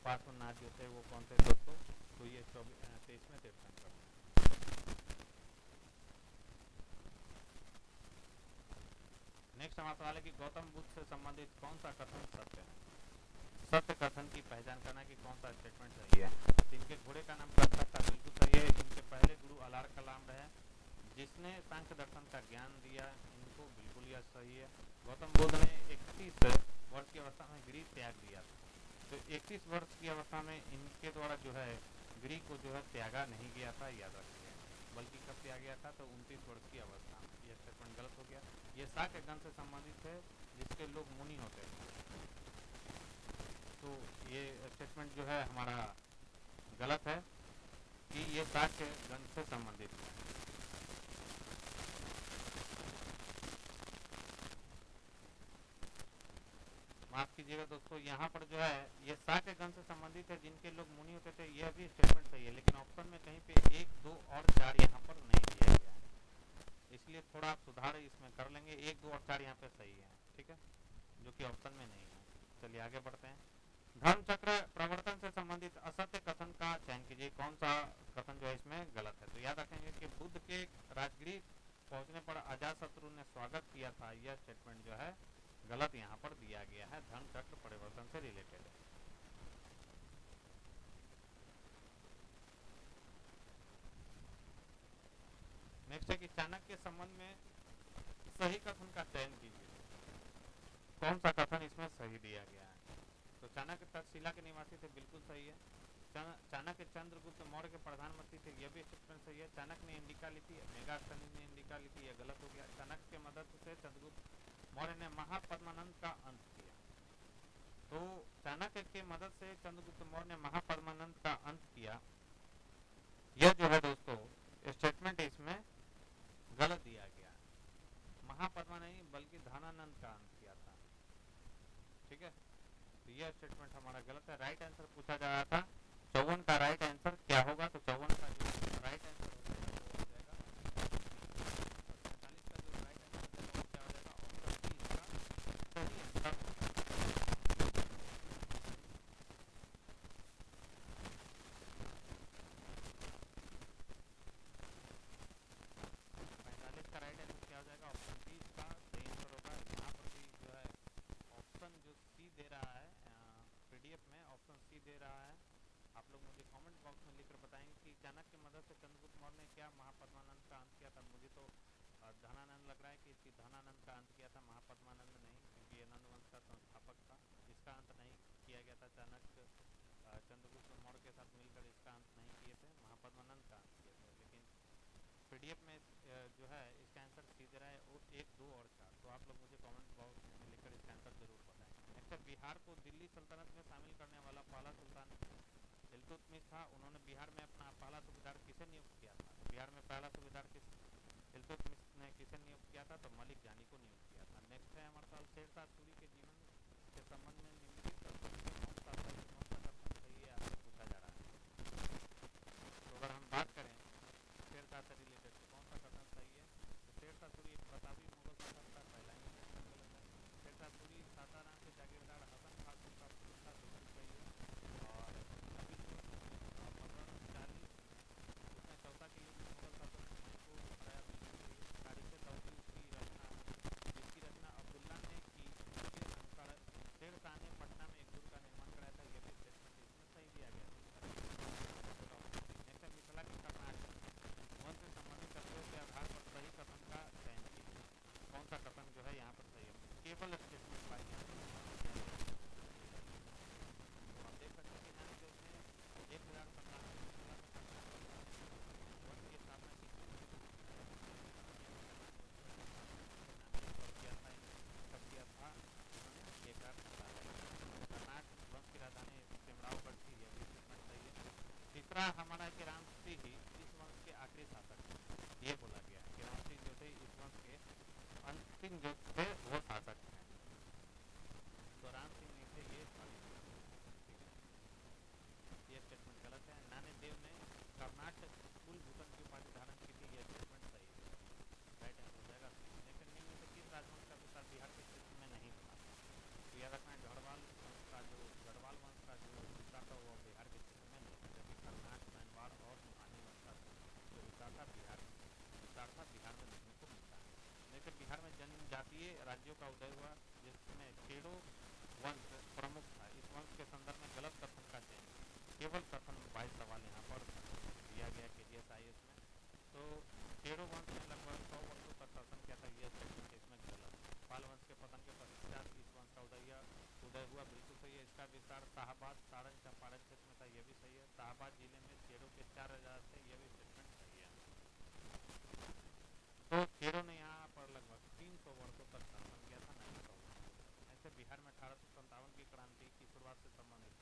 पार्श्वनाथ जो थे वो कौन थे दोस्तों, तो ये 23वें तीर्थंकर। नेक्स्ट हमारा सवाल है कि गौतम बुद्ध से संबंधित कौन सा कथन सत्य है। सत्य कथन की पहचान करना कि कौन सा स्टेटमेंट सही है। इनके घोड़े का नाम कंटक था, बिल्कुल सही है। इनके पहले गुरु अलार कलाम रहे जिसने सांख्य दर्शन का ज्ञान दिया, इनको बिल्कुल यह सही है। गौतम बुद्ध ने 31 वर्ष की अवस्था में गृह त्याग दिया था, तो 31 वर्ष की अवस्था में इनके द्वारा जो है गृह को जो है त्यागा नहीं गया था, याद रखिए, बल्कि कब त्याग गया था, तो 29 वर्ष की अवस्था में। यह स्टेटमेंट गलत हो गया। ये शाक्य गण से संबंधित है जिसके लोग मुनि होते हैं, तो ये स्टेटमेंट जो है हमारा गलत है कि ये शाक्य गण से संबंधित है। माफ कीजिएगा दोस्तों, यहाँ पर जो है ये शाक्य गण से संबंधित है जिनके लोग मुनि होते थे, यह भी स्टेटमेंट सही है, लेकिन ऑप्शन में कहीं पे 1, 2 और 4 यहाँ पर नहीं दिया गया है, इसलिए थोड़ा आप सुधार इसमें कर लेंगे। 1, 2 और 4 यहाँ पे सही है, ठीक है, जो कि ऑप्शन में नहीं है। चलिए आगे बढ़ते हैं। धर्म चक्र प्रवर्तन से संबंधित असत्य कथन का चयन कीजिए, कौन सा कथन जो है इसमें गलत है। तो याद रखेंगे कि बुद्ध के राजगृह पहुंचने पर अजातशत्रु ने स्वागत किया था, यह स्टेटमेंट जो है गलत यहाँ पर दिया गया है, धर्म चक्र परिवर्तन से रिलेटेड है। नेक्स्ट है कि चाणक्य के संबंध में सही कथन का चयन कीजिए, कौन सा कथन इसमें सही दिया गया है। तो चाणक्य तक्षशिला के निवासी थे, बिल्कुल सही है। चाणक्य चंद्रगुप्त मौर्य के प्रधानमंत्री थे, यह भी स्टेटमेंट सही है। चाणक्य ने इंडिका ली थी, मेगास्थनी ने इंडिका ली थी, यह गलत हो गया। चाणक्य की मदद से चंद्रगुप्त मौर्य ने महापद्मानंद का अंत किया, तो चाणक्य की मदद से चंद्रगुप्त मौर्य ने महापद्मानंद का अंत किया, यह जो है दोस्तों स्टेटमेंट इसमें गलत दिया गया। महापद्मा नहीं बल्कि धनानंद का अंत किया था, ठीक है, तो यह स्टेटमेंट हमारा गलत है। राइट आंसर पूछा जा रहा था 54 का राइट आंसर क्या होगा, तो 54 का जो राइट आंसर हो जाएगा वो हो जाएगा 45 का जो राइट आंसर हो जाएगा वो क्या हो जाएगा, ऑप्शन सी इसका सही आंसर। 45 का राइट आंसर क्या हो जाएगा, ऑप्शन सी इसका सही आंसर होगा। यहाँ पर भी जो है ऑप्शन जो सी दे रहा है पीडीएफ में, ऑप्शन सी दे रहा है। आप लोग मुझे कमेंट बॉक्स में लिखकर बताएंगे कि चाणक्य की मदद से चंद्रगुप्त मौर्य ने क्या महापद्मानंद का अंत किया था। मुझे तो धनानंद लग रहा है कि धनानंद का अंत किया था, महापद्मानंद नहीं, क्योंकि ये नंद वंश का संस्थापक था। इसका अंत नहीं किया गया था, चाणक्य चंद्रगुप्त मौर्य के साथ मिलकर इसका अंत नहीं किए थे, महापद्मानंद का अंत किए थे। लेकिन पीडीएफ में जो है इसका आंसर सी दे रहा है 1, 2 और 4, तो आप लोग मुझे कमेंट बॉक्स में लिखकर इसका आंसर जरूर बताएं। नेक्स्ट है बिहार को दिल्ली सल्तनत में शामिल करने वाला पहला सुल्तान इल्तुतमिश था, उन्होंने बिहार में अपना पहला सूबेदार किसे नियुक्त किया था। बिहार में पहला सूबेदार किस इल्तुतमिश ने किसे नियुक्त किया था, तो मलिक जानी को नियुक्त किया था। नेक्स्ट है हमारे पास शेरशाह सूरी के जीवन के संबंध में निम्नलिखित कथनों में कौन सा कथन सही है आपसे पूछा जा रहा है। तो अगर हम बात करें शेरशाह से रिलेटेड तो कौन सा कथन सही है, तो शेरशाह सूरी एक प्रतापी मुगल शासक था, पहला ही स्टेटमेंट गलत है। शेरशाह सूरी सासाराम के जागीरदार हसन खान का पुत्र था, बिल्कुल सही है। और 1540 उसने चौथा के युग में मुगल शासक को हराया, बिल्कुल सही है। तारीख दाऊदी उसकी रचना जिसकी रचना अब्दुल्ला ने की, उसके अनुसार शेरशाह ने पटना में एक दुर्ग का निर्माण कराया था, यह भी स्टेटमेंट इसमें सही दिया गया है। नेक्स्ट मिथिला के कर्नाटक वन से संबंधित तथ्यों के आधार पर सही कथन का चयन कीजिए, कौन सा कथन जो है यहाँ पर सही है। केवल स्टेटमेंट बाई यहाँ पर तो हम देख सकते हैं कि यहाँ जो उसने 1057 वन की स्थापना की थी, कब किया था उन्होंने, 1057। कर्नाटक वंश की राजधानी सिमरावगढ़ थी, यह भी स्टेटमेंट सही है। तीसरा हमारा है कि राम सिंह ही इस वंश के आखिरी शासक थे, ये बोला गया है कि राम सिंह जो थे इस वंश के अंतिम जो थे वो शासक थे, तो राम सिंह नहीं थे, ये ठीक है, ये स्टेटमेंट गलत है। तो याद रखना गढ़वाल वंश का जो हिस्सा था वो बिहार के क्षेत्र में नहीं था, जबकि कर्नाट, मैनवाड़ और मुहानी वंश का जो हिस्सा था बिहार में देखने को मिलता है। जैसे बिहार में जनजातीय राज्यों का उदय हुआ, जिसमें खेड़ो वंश प्रमुख था। इस वंश के संदर्भ में गलत कथन का चयन, केवल कथन 22 सवाल यहाँ पर दिया गया KGS में। तो खेड़ो वंश ने लगभग 100 वर्षों तक शासन किया था, यह स्टेटमेंट इसमें गलत। पाल वंश के पतन के पश्चात इस वंश का उदय हुआ, बिल्कुल सही है। इसका विस्तार शाहाबाद, सारण, चंपारण क्षेत्र में था, यह भी सही है। शाहाबाद जिले में खेड़ों के 4 राजा थे, यह भी स्टेटमेंट सही है। तो खेड़ों ने यहाँ पर लगभग 300 वर्षों तक शासन किया था, 900 वर्षों तक। ऐसे बिहार में 1857 की क्रांति की शुरुआत से संबंधित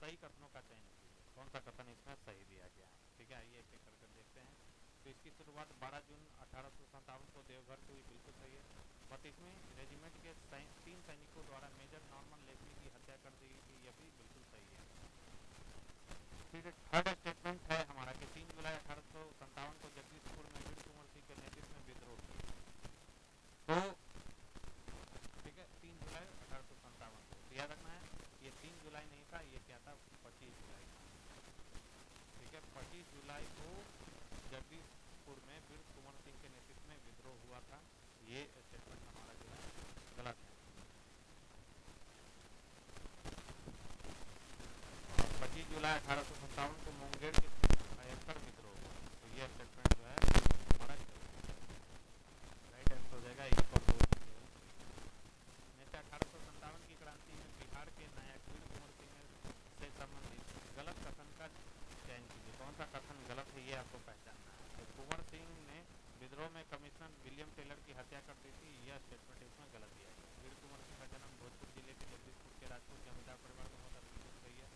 सही कथनों का चयन कीजिए। कौन सा कथन इसमें सही दिया गया है? ठीक है, आइए एक एक करके देखते हैं। तो इसकी शुरुआत 12 जून 1857 को देवघर से हुई, बिल्कुल सही है। 32वीं रेजिमेंट के 3 सैनिकों द्वारा मेजर नॉर्मन लेस्ली की हत्या कर दी गई थी, यह भी बिल्कुल सही है। फिर थर्ड स्टेटमेंट है हमारा कि 3 जुलाई 1857 को जगदीशपुर में वीर कुंवर सिंह के नेतृत्व में विद्रोह किया। तो ठीक है, 3 जुलाई 1857 को, तो याद रखना है ये 3 जुलाई नहीं था, ये क्या था, 25 जुलाई था। ठीक है, 25 जुलाई को जगदीशपुर में वीर कुंवर सिंह के नेतृत्व में विद्रोह हुआ था, ये स्टेटमेंट हमारा जो है गलत है। 25 जुलाई 1857 को मुंगेर के भयंकर विद्रोह हुआ, तो ये स्टेटमेंट जो है हमारा राइट आंसर हो जाएगा 1 और 2। जैसे 1857 की क्रांति में बिहार के नायक वीर कुंवर सिंह से संबंधित गलत कथन का चयन कीजिए। कौन सा कथन गलत है ये आपको पहचानना है। तो कुंवर सिंह ने विद्रोह में कमिश्नर विलियम टेलर की हत्या कर दी थी, यह स्टेटमेंट इसमें गलत दिया गया। वीर कुंवर सिंह का जन्म भोजपुर जिले के जगदीशपुर के राजपूत जमींदार परिवार में होता, बिल्कुल सही है।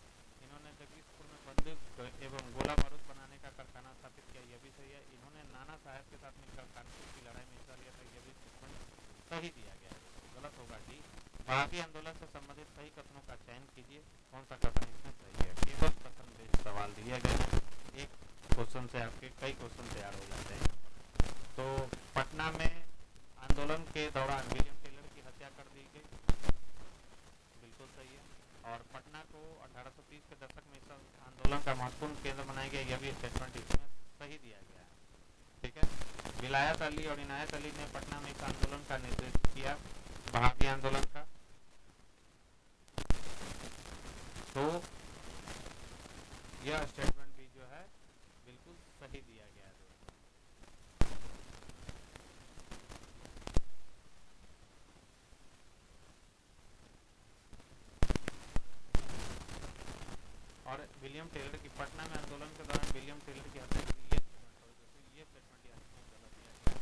इन्होंने जगदीशपुर में बंदूक एवं गोला बारूद बनाने का कारखाना स्थापित किया, यह भी सही है। इन्होंने नाना साहेब के साथ मिलकर कानपुर की लड़ाई में हिस्सा लिया था, यह भी स्टेटमेंट सही दिया गया है। गलत होगा डी। भारतीय आंदोलन से संबंधित सही कथनों का चयन कीजिए। कौन सा कथन इसमें सही है? केवल कथन बेस्ड सवाल दिए गए हैं, एक क्वेश्चन से आपके कई क्वेश्चन तैयार हो जाते हैं। तो पटना में आंदोलन के दौरान विलियम टेलर की हत्या कर दी गई, बिल्कुल सही है। और पटना को 1830 के दशक में इस आंदोलन का महत्वपूर्ण केंद्र बनाया गया, यह भी स्टेटमेंट इसमें सही दिया गया है। ठीक है, विलायत अली और इनायत अली ने पटना में इस आंदोलन का नेतृत्व किया, बहाली आंदोलन का। तो यह स्टेटमेंट भी जो है बिल्कुल सही दिया गया है। और विलियम टेलर की पटना में आंदोलन के दौरान विलियम टेलर की हत्या की, ये स्टेटमेंट यहाँ गलत दिया गया।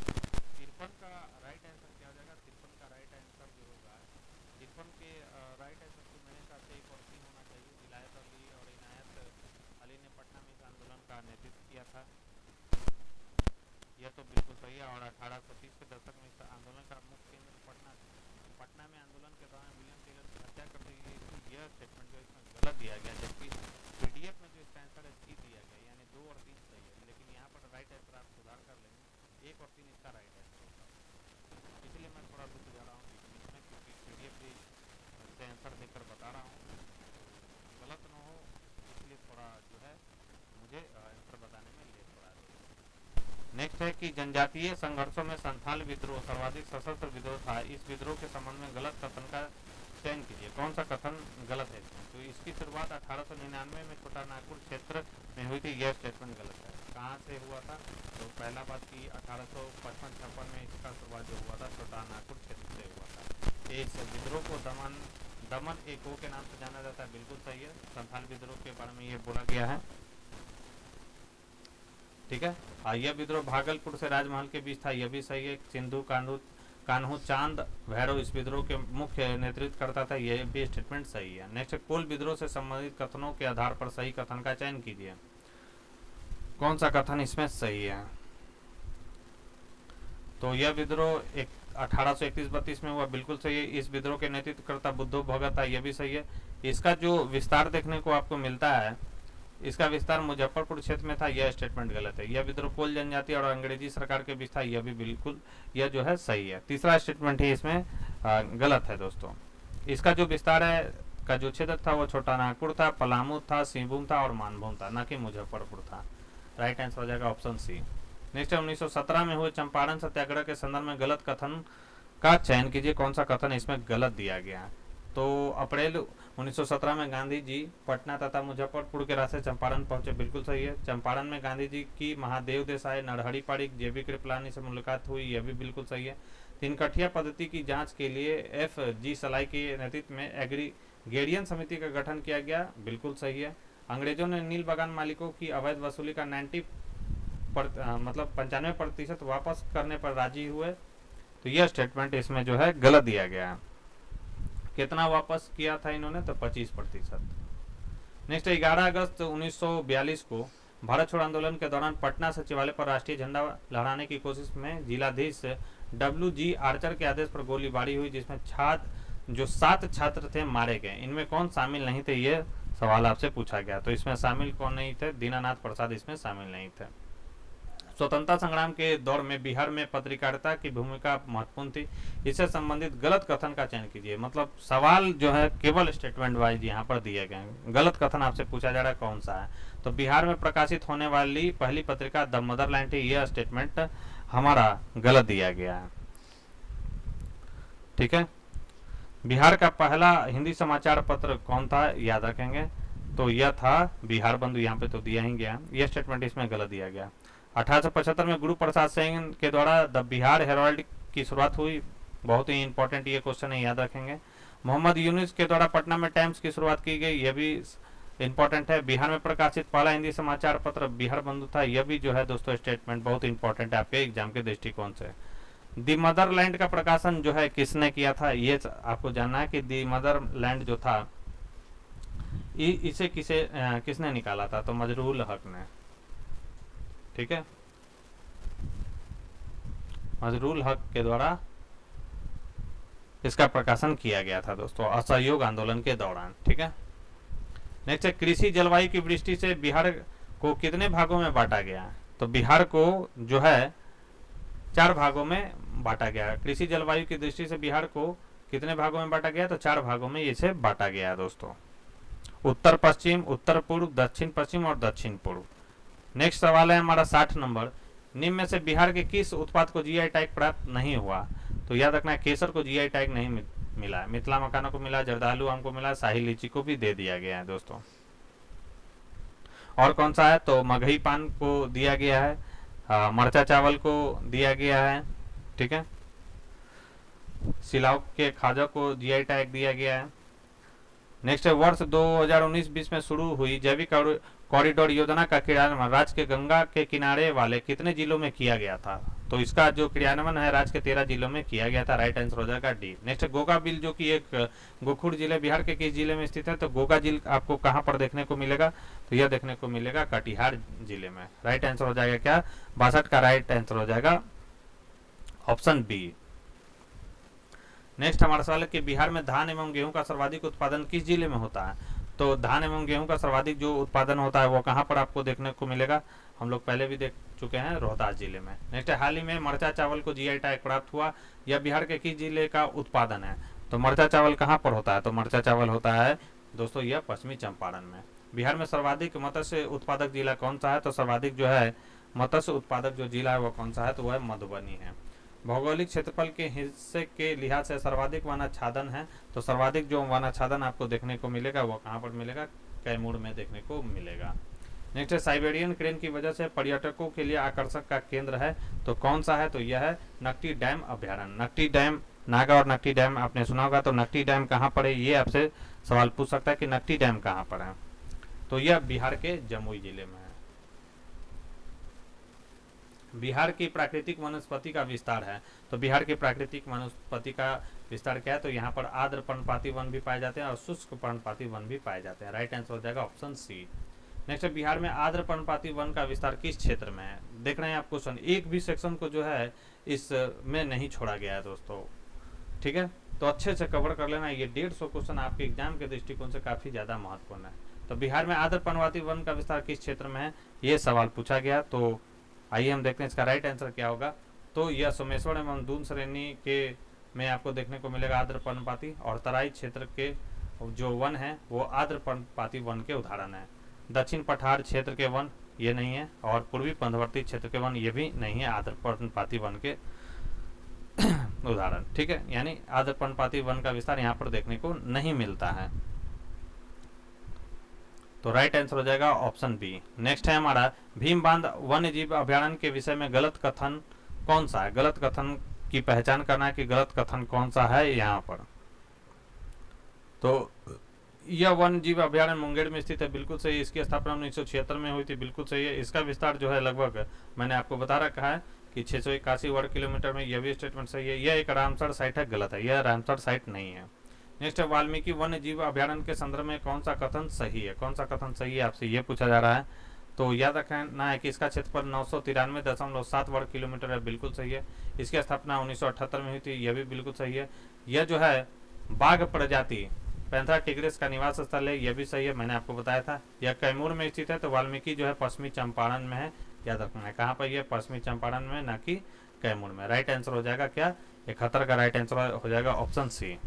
53 का राइट आंसर क्या हो जाएगा? 53 का राइट आंसर जो होगा, 53 के राइट आंसर तो मेरे हिसाब से 1 और 3 होना चाहिए। विलायत अली और इनायत अली ने पटना में इस आंदोलन का नेतृत्व किया था, यह तो बिल्कुल सही है। और 1830 के दशक में इस आंदोलन का मुख्य केंद्र पटना में आंदोलन के दौरान विलियम टेलर की हत्या कर दी गई थी, यह स्टेटमेंट जो इसमें गलत दिया गया। जबकि PDF में जो इसका आंसर है C दिया गया, यानी 2 और 3 सही है। लेकिन यहाँ पर राइट आंसर आप सुधार कर लेंगे, 1 और 3 इसका राइट आंसर होगा। इसलिए मैं थोड़ा रुक जा रहा हूँ इसमें, क्योंकि PDF से आंसर देकर बता रहा हूँ, गलत ना हो, इसलिए थोड़ा जो है मुझे आंसर बताने में लेट हो रहा है। नेक्स्ट है कि जनजातीय संघर्षों में संथाल विद्रोह सर्वाधिक सशस्त्र विद्रोह था, इस विद्रोह के संबंध में गलत कथन का चयन कीजिए। कौन सा कथन गलत है इसमें? तो इसकी शुरुआत 1899 में छोटा नागपुर क्षेत्र में हुई थी, यह स्टेटमेंट गलत है। कहाँ से हुआ था? तो पहला बात की 1855-56 में इसका शुरुआत जो हुआ था छोटा नागपुर क्षेत्र से हुआ था। इस विद्रोह को दमन एको के नाम से जाना जाता है, बिल्कुल सही है। संथाल विद्रोह के बारे में ये बोला गया है। ठीक है, यह विद्रोह भागलपुर से राजमहल के बीच था, यह भी सही है। सिंधु कान्हू चांद भैरव इस विद्रोह के मुख्य नेतृत्व करता था, यह भी स्टेटमेंट सही है। नेक्स्ट, कोल विद्रोह से संबंधित कथनों के आधार पर सही कथन का चयन कीजिए। कौन सा कथन इसमें सही है? तो यह विद्रोह 1831-32 में हुआ, बिल्कुल सही है। इस विद्रोह के नेतृत्वकर्ता बुद्धो भगत था, यह भी सही है। इसका जो विस्तार देखने को आपको मिलता है, इसका विस्तार मुजफ्फरपुर क्षेत्र में था, यह स्टेटमेंट गलत है। यह विद्रोह कोल जनजाति और अंग्रेजी सरकार के बीच था, यह भी बिल्कुल, यह जो है सही है। तीसरा स्टेटमेंट ही इसमें गलत है दोस्तों। इसका जो विस्तार है का जो क्षेत्र था वो छोटा नागपुर था, पलामू था, सिंहभूम था और मानभूम था, न कि मुजफ्फरपुर था। राइट आंसर हो जाएगा ऑप्शन सी। नेक्स्ट है 1917 में हुए चंपारण सत्याग्रह के संदर्भ में गलत कथन का चयन कीजिए। कौन सा कथन इसमें गलत दिया गया? तो अप्रैल 1917 में गांधी जी पटना तथा मुजफ्फरपुर के रास्ते चंपारण पहुंचे, बिल्कुल सही है। चंपारण में गांधी जी की महादेव देसाई, नरहरि पारिक, जेबी कृपलानी से मुलाकात हुई, यह भी बिल्कुल सही है। तीनकठिया पद्धति की जांच के लिए FG सलाई के नेतृत्व में एग्रीगेरियन समिति का गठन किया गया, बिल्कुल सही है। अंग्रेजों ने नील बागान मालिकों की अवैध वसूली का 95% वापस करने पर राजी हुए, तो यह स्टेटमेंट इसमें जो है गलत दिया गया है। कितना वापस किया था इन्होंने? तो 25%। नेक्स्ट 11 अगस्त 1942 को भारत छोड़ो आंदोलन के दौरान पटना सचिवालय पर राष्ट्रीय झंडा लहराने की कोशिश में जिलाधीश WG आर्चर के आदेश पर गोलीबारी हुई, जिसमें 7 छात्र थे मारे गए। इनमें कौन शामिल नहीं थे, ये सवाल आपसे पूछा गया। तो इसमें शामिल कौन नहीं थे? दीनानाथ प्रसाद इसमें शामिल नहीं थे। स्वतंत्रता संग्राम के दौर में बिहार में पत्रकारिता की भूमिका महत्वपूर्ण थी, इससे संबंधित गलत कथन का चयन कीजिए। मतलब सवाल जो है केवल स्टेटमेंट वाइज यहाँ पर दिए गए हैं। गलत कथन आपसे पूछा जा रहा है कौन सा है? तो बिहार में प्रकाशित होने वाली पहली पत्रिका द मदरलैंड थी, यह स्टेटमेंट हमारा गलत दिया गया है। ठीक है, बिहार का पहला हिंदी समाचार पत्र कौन था, याद रखेंगे, तो यह था बिहार बंधु, यहाँ पे तो दिया ही गया, यह स्टेटमेंट इसमें गलत दिया गया। 1875 में गुरु प्रसाद सिंह के द्वारा द बिहार हेराल्ड की शुरुआत हुई, बहुत ही इंपॉर्टेंट ये क्वेश्चन है, याद रखेंगे। मोहम्मद यूनुस के द्वारा पटना में टाइम्स की शुरुआत की गई, यह भी इंपॉर्टेंट है। बिहार में प्रकाशित पहला हिंदी समाचार पत्र बिहार बंधु था, यह भी जो है दोस्तों स्टेटमेंट बहुत इंपॉर्टेंट है आपके एग्जाम के दृष्टिकोण से। दी मदरलैंड का प्रकाशन जो है किसने किया था, ये आपको जानना है कि दी मदरलैंड जो था इसे किसने निकाला था, तो मजरूल हक ने। ठीक है, मजरूल हक के द्वारा इसका प्रकाशन किया गया था दोस्तों असहयोग आंदोलन के दौरान। ठीक है, नेक्स्ट है कृषि जलवायु की दृष्टि से बिहार को कितने भागों में बांटा गया? तो बिहार को जो है 4 भागों में बांटा गया। कृषि जलवायु की दृष्टि से बिहार को कितने भागों में बांटा गया? तो 4 भागों में इसे बांटा गया है दोस्तों, उत्तर पश्चिम, उत्तर पूर्व, दक्षिण पश्चिम और दक्षिण पूर्व। नेक्स्ट सवाल है हमारा 60 नंबर, निम्न में से बिहार के किस उत्पाद को GI टैग प्राप्त नहीं हुआ? तो याद रखना है केसर को GI टैग नहीं मिला, मिथिला मखाना को मिला, जर्दालू आम को मिला, शाही लीची को भी दे दिया गया है दोस्तों। और कौन सा है? तो मगही पान को दिया गया है, मरचा चावल को दिया गया है। ठीक है, सिलाव के खाजा को GI टैग दिया गया है। नेक्स्ट है वर्ष 2019-20 में शुरू हुई जैविक कॉरिडोर योजना का क्रियान्वयन राज्य के गंगा के किनारे वाले कितने जिलों में किया गया था? तो इसका जो क्रियान्वयन है राज्य के 13 जिलों में किया गया था। राइट आंसर हो जाएगा डी। नेक्स्ट गोगा बिल जो कि एक गोखुड़ जिले बिहार के किस जिले में स्थित है? तो गोगा जिल आपको कहाँ पर देखने को मिलेगा? तो यह देखने को मिलेगा कटिहार जिले में। राइट आंसर हो जाएगा क्या? 62 का राइट आंसर हो जाएगा ऑप्शन बी। नेक्स्ट हमारा सवाल है कि बिहार में धान एवं गेहूं का सर्वाधिक उत्पादन किस जिले में होता है? तो धान एवं गेहूं का सर्वाधिक जो उत्पादन होता है वो कहाँ पर आपको देखने को मिलेगा? हम लोग पहले भी देख चुके हैं, रोहतास जिले में। नेक्स्ट हाल ही में मरचा चावल को GI टैग प्राप्त हुआ, यह बिहार के किस जिले का उत्पादन है? तो मरचा चावल कहाँ पर होता है? तो मरचा चावल होता है दोस्तों यह पश्चिमी चंपारण में। बिहार में सर्वाधिक मत्स्य उत्पादक जिला कौन सा है? तो सर्वाधिक जो है मत्स्य उत्पादक जो जिला है वो कौन सा है? तो वह मधुबनी है। भौगोलिक क्षेत्रफल के हिस्से के लिहाज से सर्वाधिक वनाच्छादन है, तो सर्वाधिक जो वनाच्छादन आपको देखने को मिलेगा वो कहाँ पर मिलेगा? कैमूर में देखने को मिलेगा। नेक्स्ट है साइबेरियन क्रेन की वजह से पर्यटकों के लिए आकर्षक का केंद्र है, तो कौन सा है? तो यह है नकटी डैम अभ्यारण्य। नकटी डैम, नागा और नकटी डैम आपने सुना होगा, तो नकटी डैम कहाँ पर है ये आपसे सवाल पूछ सकता है कि नकटी डैम कहाँ पर है? तो यह बिहार के जमुई जिले में है। बिहार की प्राकृतिक वनस्पति का विस्तार है, तो बिहार की प्राकृतिक वनस्पति का विस्तार क्या है? तो यहाँ पर आर्द्र पर्णपाती वन भी पाए जाते हैं और शुष्क पर्णपाती वन भी पाए जाते हैं। राइट आंसर हो जाएगा ऑप्शन सी। नेक्स्ट बिहार में आर्द्र पर्णपाती वन का विस्तार किस क्षेत्र में है? देख रहे हैं आप क्वेश्चन, एक भी सेक्शन को जो है इसमें नहीं छोड़ा गया है दोस्तों। ठीक है, तो अच्छे से कवर कर लेना, ये 150 क्वेश्चन आपके एग्जाम के दृष्टिकोण से काफी ज्यादा महत्वपूर्ण है। तो बिहार में आर्द्र पर्णपाती वन का विस्तार किस क्षेत्र में है, ये सवाल पूछा गया। तो आइए हम देखते हैं इसका राइट आंसर क्या होगा। तो यह सोमेश्वर एवं दून श्रेणी के में आपको देखने को मिलेगा आर्द्र पर्णपाती, और तराई क्षेत्र के जो वन है वो आर्द्र पर्णपाती वन के उदाहरण है। दक्षिण पठार क्षेत्र के वन ये नहीं है, और पूर्वी पंधवर्ती क्षेत्र के वन ये भी नहीं है आर्द्र पर्णपाती वन के उदाहरण। ठीक है, यानी आर्द्र पर्णपाती वन का विस्तार यहाँ पर देखने को नहीं मिलता है। तो राइट आंसर हो जाएगा ऑप्शन बी। नेक्स्ट है हमारा भीम बांध वन्य जीव अभ्यारण्य के विषय में गलत कथन कौन सा है। गलत कथन की पहचान करना है कि गलत कथन कौन सा है यहाँ पर। तो यह वन्य जीव अभ्यारण्य मुंगेर में स्थित है, बिल्कुल सही। इसकी स्थापना 1976 में हुई थी, बिल्कुल सही है। इसका विस्तार जो है लगभग मैंने आपको बता रखा है कि 681 वर्ग किलोमीटर में, यह भी स्टेटमेंट सही है। यह एक रामसर साइट है, गलत है, यह रामसर साइट नहीं है। नेक्स्ट है वाल्मीकि वन्य जीव अभ्यारण्य के संदर्भ में कौन सा कथन सही है। कौन सा कथन सही है आपसे ये पूछा जा रहा है। तो याद रखना है कि इसका क्षेत्रफल 993.7 वर्ग किलोमीटर है, बिल्कुल सही है। इसकी स्थापना 1978 में हुई थी, यह भी बिल्कुल सही है। यह जो है बाघ प्रजाति पैंथरा टिग्रिस का निवास स्थल है, यह भी सही है, मैंने आपको बताया था। यह कैमूर में स्थित है। तो वाल्मीकि जो है पश्चिमी चंपारण में है, याद रखना है कहाँ पर, यह पश्चिमी चंपारण में, ना कि कैमूर में। राइट आंसर हो जाएगा क्या, 71 का राइट आंसर हो जाएगा ऑप्शन सी।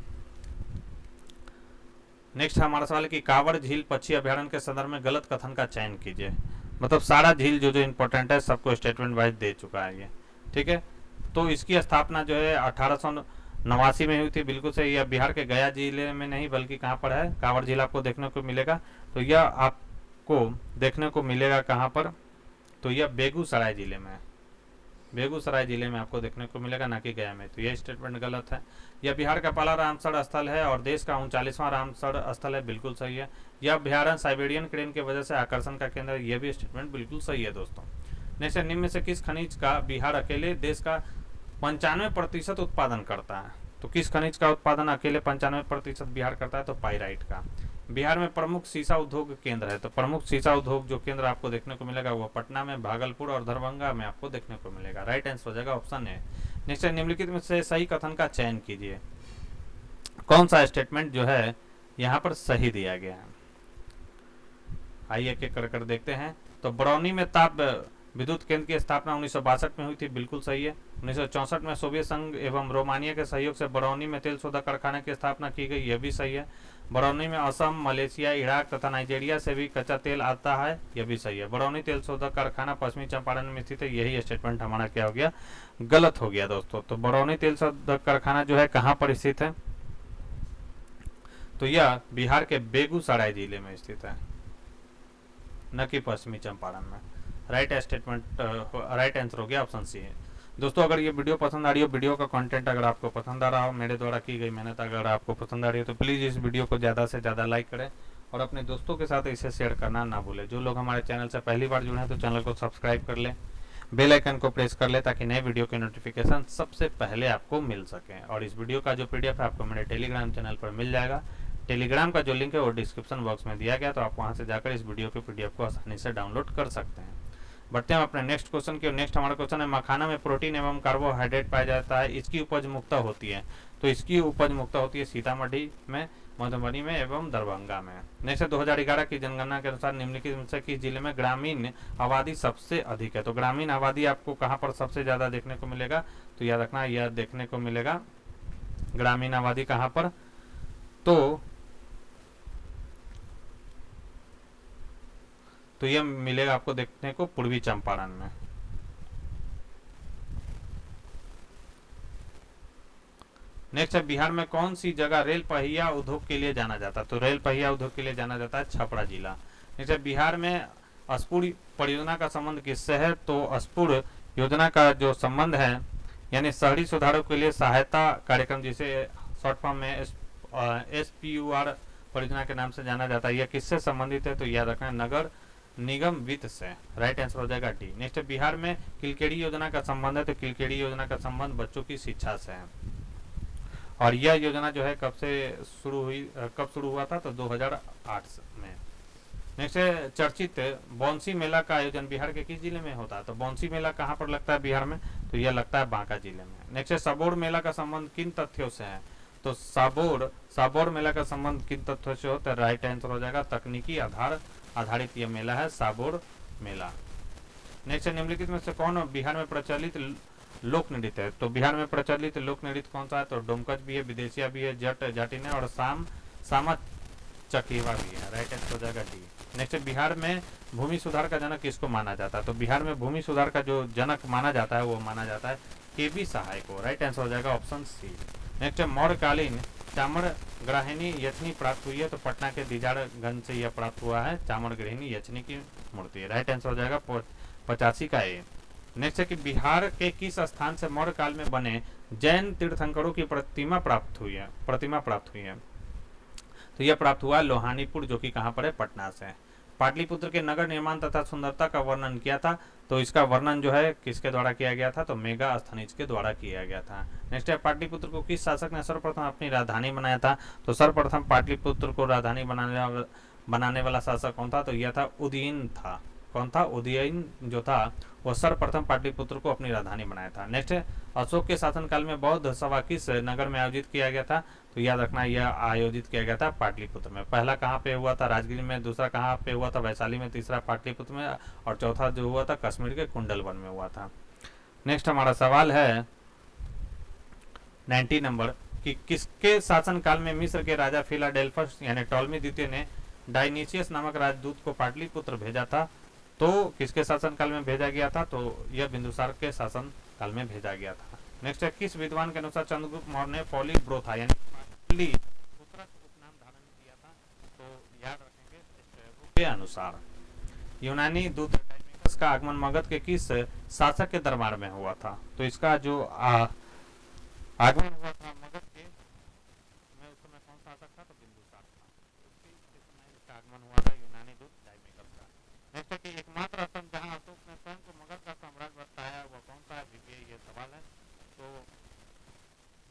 नेक्स्ट हमारा सवाल है कि कांवड़ झील पक्षी अभ्यारण्य के संदर्भ में गलत कथन का चयन कीजिए। मतलब सारा झील जो इंपॉर्टेंट है सबको स्टेटमेंट वाइज दे चुका है ये। ठीक है, तो इसकी स्थापना जो है 1889 में हुई थी, बिल्कुल सही। यह बिहार के गया जिले में नहीं बल्कि कहाँ पर है, कांवड़ झील आपको देखने को मिलेगा। तो यह आपको देखने को मिलेगा कहाँ पर, तो यह बेगूसराय जिले में है। बेगूसराय जिले में आपको देखने को मिलेगा, ना कि गया में। तो यह स्टेटमेंट गलत है। यह बिहार का पहला रामसर स्थल है और देश का 39वां रामसर स्थल है, बिल्कुल सही है। यह अभ्यारण्य साइबेरियन क्रेन की वजह से आकर्षण का केंद्र है, यह भी स्टेटमेंट बिल्कुल सही है दोस्तों। नेक्स्ट, निम्न में से किस खनिज का बिहार अकेले देश का 95% उत्पादन करता है। तो किस खनिज का उत्पादन अकेले 95% बिहार करता है, तो पाइराइट का। बिहार में प्रमुख सीसा उद्योग केंद्र है। तो प्रमुख सीसा उद्योग जो केंद्र आपको देखने को मिलेगा वो पटना में, भागलपुर और दरभंगा में आपको देखने को मिलेगा। राइट आंसर हो जाएगा ऑप्शन है। नेक्स्ट, निम्नलिखित में से सही कथन का चयन कीजिए। कौन सा स्टेटमेंट जो है यहाँ पर सही दिया गया है, आइए एक एक कर देखते हैं। तो बरौनी में ताप विद्युत केंद्र की स्थापना 1962 में हुई थी, बिल्कुल सही है। 1964 में सोवियत संघ एवं रोमानिया के सहयोग से बरौनी में तेल शोधक कारखाने की स्थापना की गई, यह भी सही है। बरौनी में असम, मलेशिया, इराक तथा नाइजीरिया से भी कच्चा तेल आता है, यह भी सही है। बरौनी तेल शोधक कारखाना पश्चिमी चंपारण में स्थित है, यही स्टेटमेंट हमारा क्या हो गया, गलत हो गया दोस्तों। तो बरौनी तेल शोधक कारखाना जो है कहाँ पर स्थित है, तो यह बिहार के बेगूसराय जिले में स्थित है, न कि पश्चिमी चंपारण में। राइट आंसर हो गया ऑप्शन सी है। दोस्तों अगर ये वीडियो पसंद आ रही हो, वीडियो का कंटेंट अगर आपको पसंद आ रहा हो, मेरे द्वारा की गई मेहनत अगर आपको पसंद आ रही है, तो प्लीज़ इस वीडियो को ज़्यादा से ज़्यादा लाइक करें और अपने दोस्तों के साथ इसे शेयर करना ना भूलें। जो लोग हमारे चैनल से पहली बार जुड़े हैं तो चैनल को सब्सक्राइब कर लें, बेल आइकन को प्रेस कर लें ताकि नए वीडियो के नोटिफिकेशन सबसे पहले आपको मिल सकें। और इस वीडियो का जो PDF है आपको मेरे टेलीग्राम चैनल पर मिल जाएगा। टेलीग्राम का जो लिंक है वो डिस्क्रिप्शन बॉक्स में दिया गया, तो आप वहाँ से जाकर इस वीडियो के PDF को आसानी से डाउनलोड कर सकते हैं। बढ़ते हैं अपने नेक्स्ट क्वेश्चन की। नेक्स्ट हमारा क्वेश्चन है, मखाना में प्रोटीन एवं कार्बोहाइड्रेट पाया जाता है, इसकी उपज मुक्त होती है। तो इसकी उपज मुक्त होती है सीतामढ़ी में, मधुबनी में एवं दरभंगा में। नेक्स्ट 2011 की जनगणना के अनुसार निम्नलिखित में से किस जिले में ग्रामीण आबादी सबसे अधिक है। तो ग्रामीण आबादी आपको कहाँ पर सबसे ज़्यादा देखने को मिलेगा, तो याद रखना यह देखने को मिलेगा ग्रामीण आबादी कहाँ पर, तो यह मिलेगा आपको देखने को पूर्वी चंपारण में। नेक्स्ट है, बिहार में कौन सी जगह रेल पहिया उद्योग के लिए जाना जाता है। तो रेल पहिया उद्योग के लिए जाना जाता है छपरा जिला। नेक्स्ट है, बिहार में अस्पुर परियोजना का संबंध किससे है। तो अस्पुर योजना का जो संबंध है यानी शहरी सुधारों के लिए सहायता कार्यक्रम, जिसे शॉर्ट फॉर्म में SPUR परियोजना के नाम से जाना जाता है, यह किससे संबंधित है। तो याद रखना नगर निगम वित्त से। राइट आंसर हो जाएगा डी। नेक्स्ट, बिहार में किलकेड़ी योजना का संबंध है। तो किलकेड़ी योजना का संबंध बच्चों की शिक्षा से है और यह योजना जो है कब शुरू हुआ था, तो 2008 में। नेक्स्ट है, चर्चित बौंसी मेला का आयोजन बिहार के किस जिले में होता है। तो बौंसी मेला कहाँ पर लगता है बिहार में, तो यह लगता है बांका जिले में। नेक्स्ट है, सबोर मेला का संबंध किन तथ्यों से है। तो साबोर मेला का संबंध किन तथ्यों से होता है। राइट आंसर हो जाएगा तकनीकी आधारित यह मेला है साबोर मेला। नेक्स्ट, निम्नलिखित में से कौन बिहार में प्रचलित लोक नृत्य है। तो बिहार में प्रचलित लोक नृत्य कौन सा है? तो डोमकच भी है, विदेशिया भी है, जट जाटिन है और सामा चकेवा भी है। राइट आंसर हो जाएगा डी। नेक्स्ट, बिहार में भूमि सुधार का जनक किसको माना जाता है? तो बिहार में भूमि सुधार का जो जनक माना जाता है वो माना जाता है केबी सहाय को। राइट आंसर हो जाएगा ऑप्शन सी। नेक्स्ट, मौर्यकालीन चामड़ ग्राहिनी यचनी प्राप्त हुई है। तो पटना के दीजारगंज से यह प्राप्त हुआ है चामड़ ग्रहिणी यचनी की मूर्ति। राइट आंसर हो जाएगा 85 का ए। नेक्स्ट है कि बिहार के किस स्थान से मौर्य काल में बने जैन तीर्थंकरों की प्रतिमा प्राप्त हुई है? तो यह प्राप्त हुआ लोहानीपुर, जो कि कहाँ पर है? पटना से। पाटलिपुत्र के नगर निर्माण तथा सुंदरता का वर्णन किया था। तो इसका वर्णन जो है किसके द्वारा किया गया था? तो मेगास्थनीज के द्वारा किया गया था। नेक्स्ट है, पाटलिपुत्र को किस शासक ने सर्वप्रथम अपनी राजधानी बनाया था? तो सर्वप्रथम पाटलिपुत्र को राजधानी बनाने वाला शासक कौन था? तो यह था उदयन था। कौन था? उदयन जो था वह सर्वप्रथम पाटलिपुत्र को अपनी राजधानी बनाया था। नेक्स्ट है, अशोक के शासनकाल में बौद्ध सभा किस नगर में आयोजित किया गया था? तो याद रखना यह आयोजित किया गया था पाटलिपुत्र में। पहला कहाँ पे हुआ था? राजगीर में। दूसरा कहाँ पे हुआ था? वैशाली में। तीसरा पाटलिपुत्र में। और चौथा जो हुआ था कश्मीर के कुंडलवन में हुआ था। नेक्स्ट हमारा सवाल है 90 नंबर कि किसके शासनकाल में मिस्र के राजा फिलाडेल्फस यानी टॉलमी द्वितीय ने डायनीसियस नामक राजदूत को पाटलिपुत्र भेजा था? तो किसके शासनकाल में भेजा गया था? तो यह बिंदुसार के शासनकाल में भेजा गया था। नेक्स्ट है, किस विद्वान के अनुसार चंद्रगुप्त मौर्य ने पॉलीब्रोथा यानी पुत्रक उपनाम धारण किया था? तो याद रखेंगे स्ट्रैबो के अनुसार। यूनानी दूत डायमेकस का आगमन मगध के किस शासक के दरबार में हुआ था? तो इसका जो आगमन हुआ था मगध के में उस समय कौन शासक था? तो बिंदुसार था। उसके समय इसका आगमन हुआ था यूनानी दूत डायमेकस का। नेक्स्ट है कि एकमात्र असम जहां अशोक ने स्वयं को मगध का साम्राज्य बताया वह कौन सा है? ये सवाल है। तो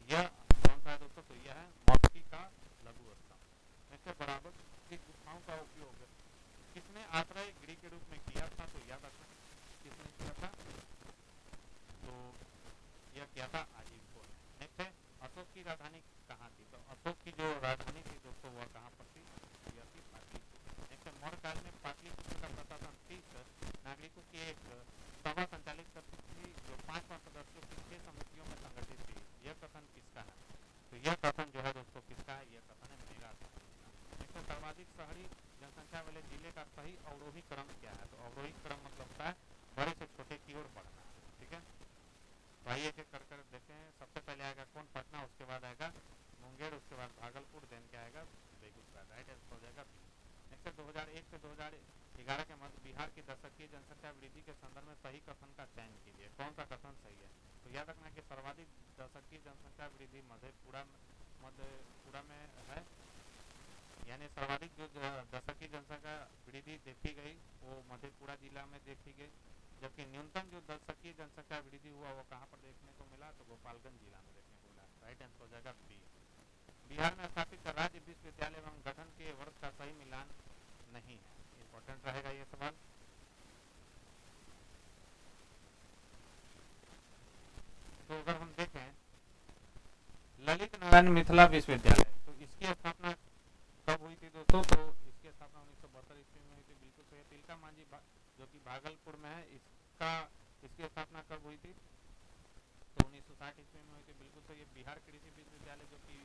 यह कौन सा है दोस्तों? तो यह है मौखी का लघु स्तंभ। नेक्स्ट है, बराबर की गुफाओं का उपयोग किसने आश्रय गृह के रूप में किया था? तो याद रखना किसने किया था? तो यह किया था आजीविको ने। नेक्स्ट है, अशोक की राजधानी कहाँ थी? तो अशोक की जो राजधानी थी दोस्तों वह कहाँ पर थी? यह थी पाटलिपुत्र। नेक्स्ट है, मौर्य काल में पाटलिपुत्र का प्रशासन 30 नागरिकों की एक सभा संचालित करती थी जो 5 सदस्यों की 6 समितियों में संगठित थी। यह कथन किसका है? तो यह कथन जो है दोस्तों किसका है? यह कथन है मेगास्थनीज का। नेक्स्ट है, सर्वाधिक शहरी जनसंख्या वाले जिले का सही अवरोही क्रम क्या है? तो अवरोही क्रम मतलब होता है बड़े से छोटे की ओर बढ़ना। ठीक है, तो आइए एक कर कर देखते हैं। सबसे पहले आएगा कौन? पटना। उसके बाद आएगा मुंगेर। उसके बाद भागलपुर। देन क्या आएगा? बेगूसराय। राइट आंसर हो जाएगा बी। नेक्स्ट 2001 से 2011 के मध्य बिहार की दशकीय जनसंख्या वृद्धि के संदर्भ में सही कथन का चयन कीजिए। कौन सा कथन सही है? तो याद रखना कि सर्वाधिक दशकीय जनसंख्या वृद्धि मधेपुरा में है। यानी सर्वाधिक जो दशकीय जनसंख्या वृद्धि देखी गई वो मधेपुरा जिला में देखी गई। जबकि न्यूनतम जो दशकीय जनसंख्या वृद्धि हुआ वो कहाँ पर देखने को मिला? तो गोपालगंज जिला में देखने को मिला। राइट आंसर हो जाएगा बी। बिहार में स्थापित राज्य विश्वविद्यालय एवं गठन के वर्ष का सही मिलान नहीं है। इंपॉर्टेंट रहेगा ये सवाल। तो अगर हम देखें ललित नारायण मिथिला विश्वविद्यालय, तो इसकी स्थापना कब हुई थी दोस्तों? तो इसकी स्थापना 1972 ईस्वी में हुई थी। बिल्कुल सही। तिलका मांझी जो कि भागलपुर में है, इसकी स्थापना कब हुई थी? तो 1960 ईस्वी में हुई थी। बिल्कुल सही है। बिहार कृषि विश्वविद्यालय जो कि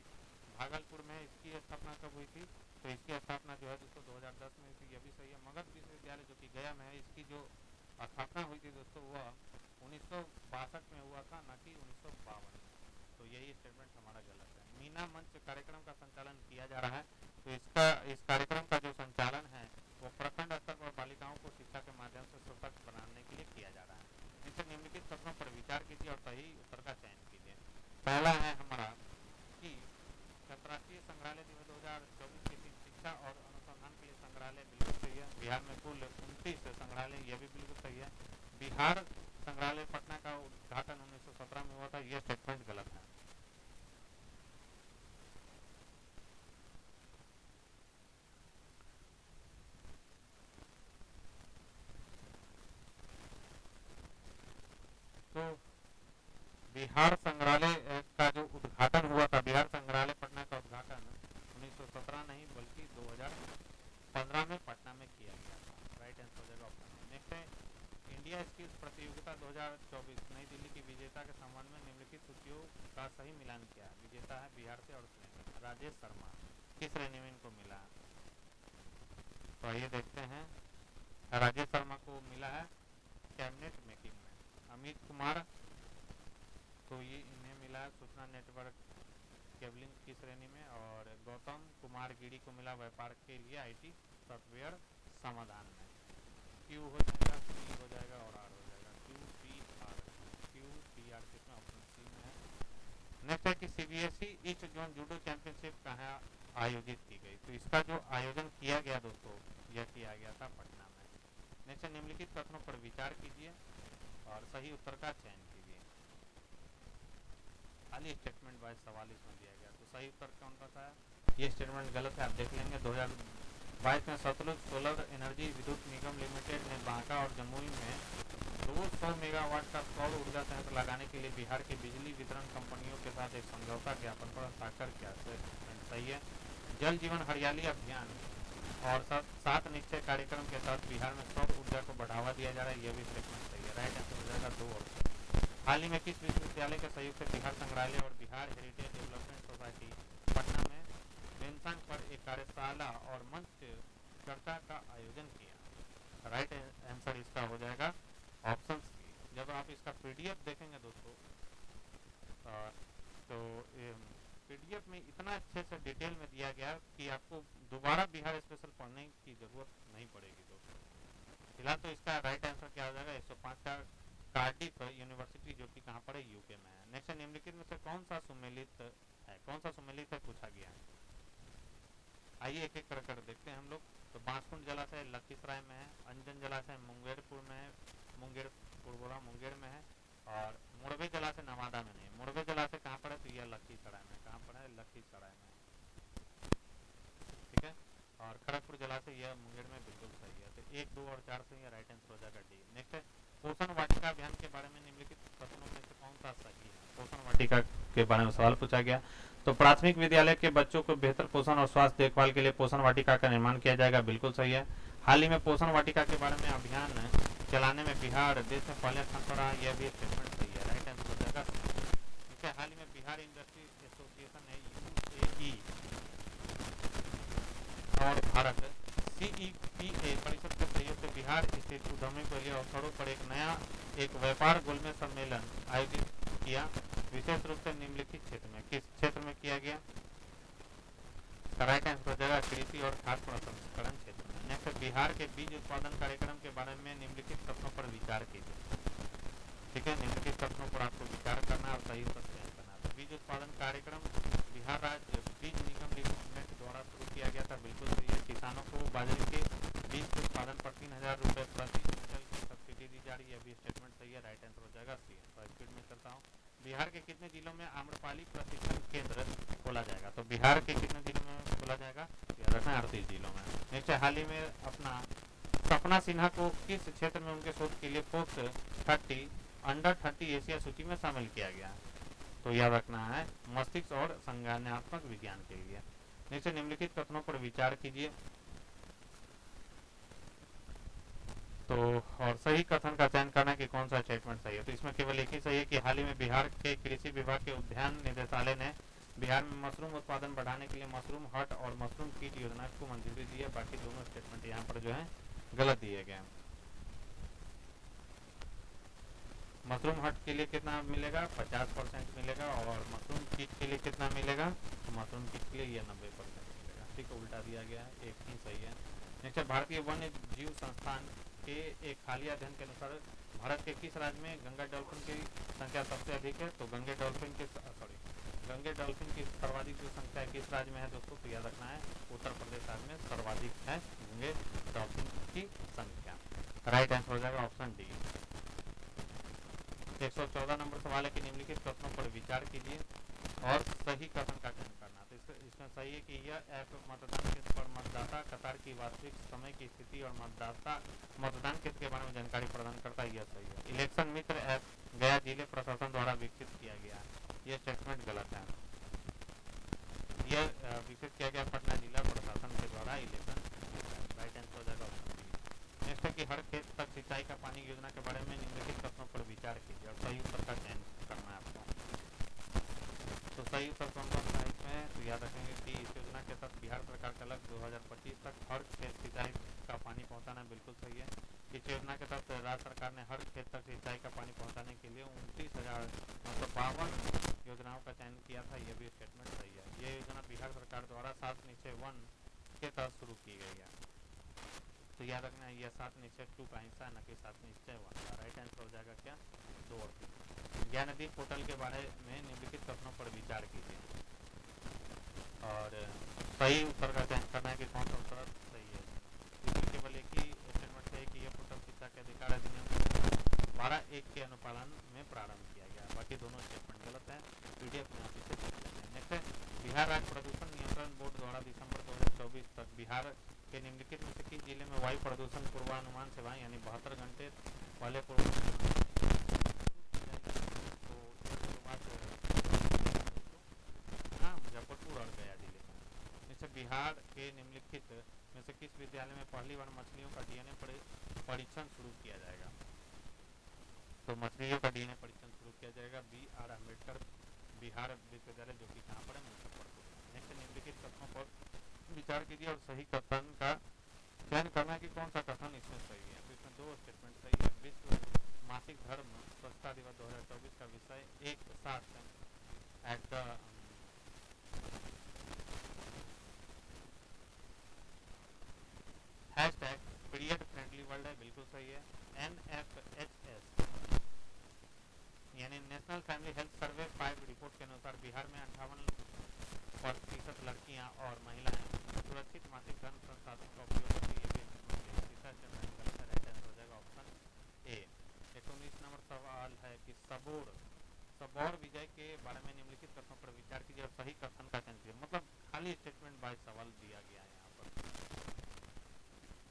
भागलपुर में है, इसकी स्थापना कब हुई थी? तो इसकी स्थापना जो है दोस्तों 2010 में हुई थी। यह भी सही है। मगध विश्वविद्यालय जो कि गया में है, इसकी जो स्थापना हुई थी दोस्तों वह 1962 में हुआ था, न कि 1952 में। तो यही स्टेटमेंट हमारा गलत है। मीना मंच कार्यक्रम का संचालन किया जा रहा है। तो इस कार्यक्रम का जो संचालन है वो प्रखंड स्तर पर बालिकाओं को शिक्षा के माध्यम से सशक्त बनाने के लिए किया जा रहा है। इनसे निम्नलिखित कथनों पर विचार कीजिए और सही उत्तर का चयन कीजिए। पहला है हमारा कि अंतर्राष्ट्रीय संग्रहालय दिवस 2024 की थीम शिक्षा और अनुसंधान के लिए संग्रहालय। बिल्कुल सही है। बिहार में कुल 29 संग्रहालय, यह भी बिल्कुल सही है। बिहार संग्रहालय पटना का उद्घाटन 1917 में हुआ था। यह स्टेटमेंट गलत है। तो बिहार संग्रहालय का जो उद्घाटन हुआ था, बिहार संग्रहालय पटना का उद्घाटन 1917 नहीं बल्कि 2015 में पटना में किया गया था। राइट आंसर हो जाएगा ऑप्शन। नेक्स्ट है इंडिया स्किल्स प्रतियोगिता 2024 नई दिल्ली की विजेता के राशियों का सही मिलान किया। विजेता है बिहार से और राजेश शर्मा। किस श्रेणी में इनको मिला? तो आइए देखते हैं। राजेश शर्मा को मिला है कैबिनेट मेकिंग में। अमित कुमार, तो ये इन्हें मिला है सूचना नेटवर्क केबलिंग की श्रेणी में। और गौतम कुमार गिरी को मिला व्यापार के लिए आईटी सॉफ्टवेयर समाधान में। क्यू हो जाएगा, सी हो जाएगा और आर हो जाएगा। क्यू टी आर किसमें? ऑप्शन सी में है। नेक्स्ट है कि CBSE east zone judo championship कहाँ आयोजित की गई? तो इसका जो आयोजन किया गया दोस्तों, यह किया गया था पटना में। नेक्स्ट निम्नलिखित कथनों पर विचार कीजिए और सही उत्तर का चयन कीजिए। खाली स्टेटमेंट वाइज सवाल इसमें दिया गया। तो सही उत्तर कौन सा था? ये स्टेटमेंट गलत है, आप देख लेंगे। 2022 में सतलुज सोलर एनर्जी विद्युत निगम लिमिटेड ने बांका और जमुई में 200 मेगावाट का सौर ऊर्जा संयंत्र लगाने के लिए बिहार की बिजली वितरण कंपनियों के साथ एक समझौता ज्ञापन पर हस्ताक्षर किया। सही है। जल जीवन हरियाली अभियान और 7 निश्चय कार्यक्रम के साथ बिहार में सौर ऊर्जा को बढ़ावा दिया जा रहा है। यह भी स्टेटमेंट सही है। राइट आंसर हो जाएगा 2 और 3। हाल ही में किस विश्वविद्यालय के सहयोग से बिहार संग्रहालय और Bihar heritage development society Patna में बेंसांग पर एक कार्यशाला और मंच चर्चा का आयोजन किया? राइट आंसर इसका हो जाएगा ऑप्शन सी। जब आप इसका पीडीएफ देखेंगे दोस्तों, तो पीडीएफ में इतना अच्छे से डिटेल में दिया गया कि आपको दोबारा बिहार स्पेशल पढ़ने की जरूरत नहीं पड़ेगी दोस्तों। फिलहाल तो इसका राइट आंसर क्या हो जाएगा? 105 का कार्डिफ यूनिवर्सिटी, जो कि कहाँ पर है? यूके में है। नेक्स्ट निम्नलिखित में से कौन सा सुमेलित है पूछा गया है। आइए एक एक कर देखते हैं हम लोग। तो बांसकुंड जलाशय लखीसराय में है। अंजन जलाशय मुंगेरपुर में है, मुंगेर में है। और मुड़वे जलाशय नवादा में नहीं। मुड़वे जलाशय कहाँ पर है? तो यह लखीसराय में। कहाँ पर है? लखीसराय में। ठीक है। और खड़गपुर जलाशय यह मुंगेर में, बिल्कुल सही है। तो 1, 2 और 4 से यह राइट आंसर हो जाएगा डी। नेक्स्ट है पोषण वाटिका अभियान के बारे में निम्नलिखित कथनों में से कौन सा सही है? पोषण वाटिका के बारे में सवाल पूछा गया। तो प्राथमिक विद्यालय के बच्चों को बेहतर पोषण और स्वास्थ्य देखभाल के लिए पोषण वाटिका का निर्माण किया जाएगा, बिल्कुल सही है। हाल ही में पोषण वाटिका के बारे में अभियान चलाने में बिहार देश में पहले स्थान पर रहा, यह भी स्टेटमेंट सही है। राइट आंसर हो जाएगा। ठीक है। हाल ही में बिहार इंडस्ट्री एसोसिएशन है यूएई और भारत सीईपीए परिषद के सहयोग से बिहार स्थित उद्यमियों के लिए अवसरों पर एक व्यापार गोलमेज सम्मेलन आयोजित किया। विशेष रूप से निम्नलिखित क्षेत्र में, किस क्षेत्र में किया गया? राइट आंसर हो जाएगा कृषि और खाद्य प्रसंस्करण क्षेत्र में। नेक्स्ट बिहार के बीज उत्पादन कार्यक्रम के बारे में निम्नलिखित कथनों पर विचार कीजिए। ठीक है। निम्नलिखित कथनों पर आपको विचार करना और सही उत्तर चयन करना। तो बीज उत्पादन कार्यक्रम बिहार राज्य बीज निगम लिमिटेड द्वारा शुरू किया गया था, बिल्कुल सही है। किसानों को बाजरे के बीज के उत्पादन पर 3000 रुपये प्रति क्विंटल की सब्सिडी दी जा रही है, अभी स्टेटमेंट सही है। राइट आंसर हो जाएगा सी। तो स्पीड में करता हूँ। बिहार के कितने जिलों में आम्रपाली प्रशिक्षण केंद्र खोला जाएगा? तो बिहार के कितने जिलों में खोला जाएगा? याद रखना 38 जिलों में। नेक्स्ट हाल ही में अपना सपना सिन्हा को किस क्षेत्र में उनके शोध के लिए फोर्ब्स 30 अंडर 30 एशिया सूची में शामिल किया गया? तो याद रखना है मस्तिष्क और संज्ञानात्मक विज्ञान के लिए। नेक्स्ट निम्नलिखित कथनों पर विचार कीजिए। तो और सही कथन का चयन करना कि कौन सा स्टेटमेंट सही है। तो इसमें केवल एक ही सही है कि हाल ही में बिहार के कृषि विभाग के उद्यान निदेशालय ने बिहार में मशरूम उत्पादन बढ़ाने के लिए मशरूम हट और मशरूम किट योजना को मंजूरी दी है। बाकी दोनों स्टेटमेंट यहाँ पर जो है गलत दिए गए हैं। मशरूम हट के लिए कितना मिलेगा? 50% मिलेगा। और मशरूम किट के लिए कितना मिलेगा? तो मशरूम किट के लिए यह 90% मिलेगा। ठीक है, उल्टा दिया गया है, एक ही सही है। नेक्स्ट भारतीय वन्य जीव संस्थान के एक हालिया अध्ययन के अनुसार भारत के किस राज्य में गंगा डॉल्फिन की संख्या सबसे अधिक है? तो गंगे डॉल्फिन की सर्वाधिक जो संख्या है किस राज्य में है दोस्तों? तो याद रखना है उत्तर प्रदेश राज्य में सर्वाधिक है गंगे डॉल्फिन की संख्या। राइट आंसर हो जाएगा ऑप्शन डी। 114 नंबर सवाल है कि निम्नलिखित कथनों पर विचार कीजिए और सही कथन का चयन करना। तो इसमें सही है कि यह ऐप मतदान केंद्र पर मतदाता कतार की वास्तविक समय की स्थिति और मतदान केंद्र के बारे में जानकारी प्रदान करता है, यह सही है। इलेक्शन मित्र ऐप गया जिले प्रशासन द्वारा विकसित किया गया, यह स्टेटमेंट गलत है। यह विकसित किया गया पटना जिला प्रशासन के द्वारा इलेक्शन। राइट आंसर हो जाएगा ऑप्शन बी। नेक्स्ट है कि हर खेत तक सिंचाई का पानी योजना के बारे में निम्नलिखित कथनों पर विचार कीजिए और सही उत्तर का चयन करना है आपको। तो सही उत्तर कौन सा है इसमें? तो याद रखेंगे कि इस योजना के तहत बिहार सरकार का लक्ष्य 2025 तक हर खेत सिंचाई का पानी पहुंचाना बिल्कुल सही है। इस योजना के तहत राज्य सरकार ने हर खेत तक सिंचाई का पानी पहुंचाने के लिए 29,952 योजनाओं का चयन किया था। यह भी स्टेटमेंट सही है। यह योजना बिहार सरकार द्वारा 7 निश्चय 1 के तहत शुरू की गई है। तो याद रखना है यह 7 निश्चय 2 का हिस्सा न कि 7 निश्चय 1 का। राइट आंसर हो जाएगा क्या? 2 और 3। ज्ञानदीप पोर्टल के बारे में निम्नलिखित कथनों पर विचार कीजिए और सही उत्तर का चयन करना है कि कौन सा उत्तर सही है। इसमें केवल एक ही स्टेटमेंट है कि यह पोर्टल शिक्षा के अधिकार अधिनियम 12(1) के अनुपालन में प्रारंभ किया गया। बाकी दोनों स्टेटमेंट गलत है। पीडीएफ में आप इसे देख लेंगे। नेक्स्ट है बिहार राज्य प्रदूषण नियंत्रण बोर्ड द्वारा दिसंबर 2024 तक बिहार के निम्नलिखित में से किस जिले में वायु प्रदूषण पूर्वानुमान सेवाएं यानी 72 घंटे पहले मुजफ्फरपुर और गया जिले में। जैसे बिहार के निम्नलिखित में से किस विद्यालय में पहली बार मछलियों का डीएनए परीक्षण शुरू किया जाएगा? तो मछलियों का डीएनए परीक्षण शुरू किया जाएगा BR अम्बेडकर बिहार विश्वविद्यालय, जो कि कहाँ पर है? मुजफ्फरपुर। नेक्स्ट निम्नलिखित कथनों पर विचार कीजिए और सही कथन का चयन करना है कि कौन सा कथन इसमें सही है। तो इसमें 2 स्टेटमेंट सही है। विश्व मासिक धर्म स्वच्छता दिवस 2024 का विषय एक साथ at the hashtag period friendly world है, बिल्कुल सही है। NFHS यानी national family health survey 5 report के अनुसार बिहार में 58% लड़कियां और महिलाएं सुरक्षित मासिक धर्म संसाधन का उपयोग करती है। राइट आंसर हो जाएगा ऑप्शन ए। 19 नंबर सवाल है कि सबौर विजय के बारे में निम्नलिखित कथनों पर विचार कीजिए और सही कथन का चयन कीजिए। मतलब खाली स्टेटमेंट बाय सवाल दिया गया है यहाँ पर।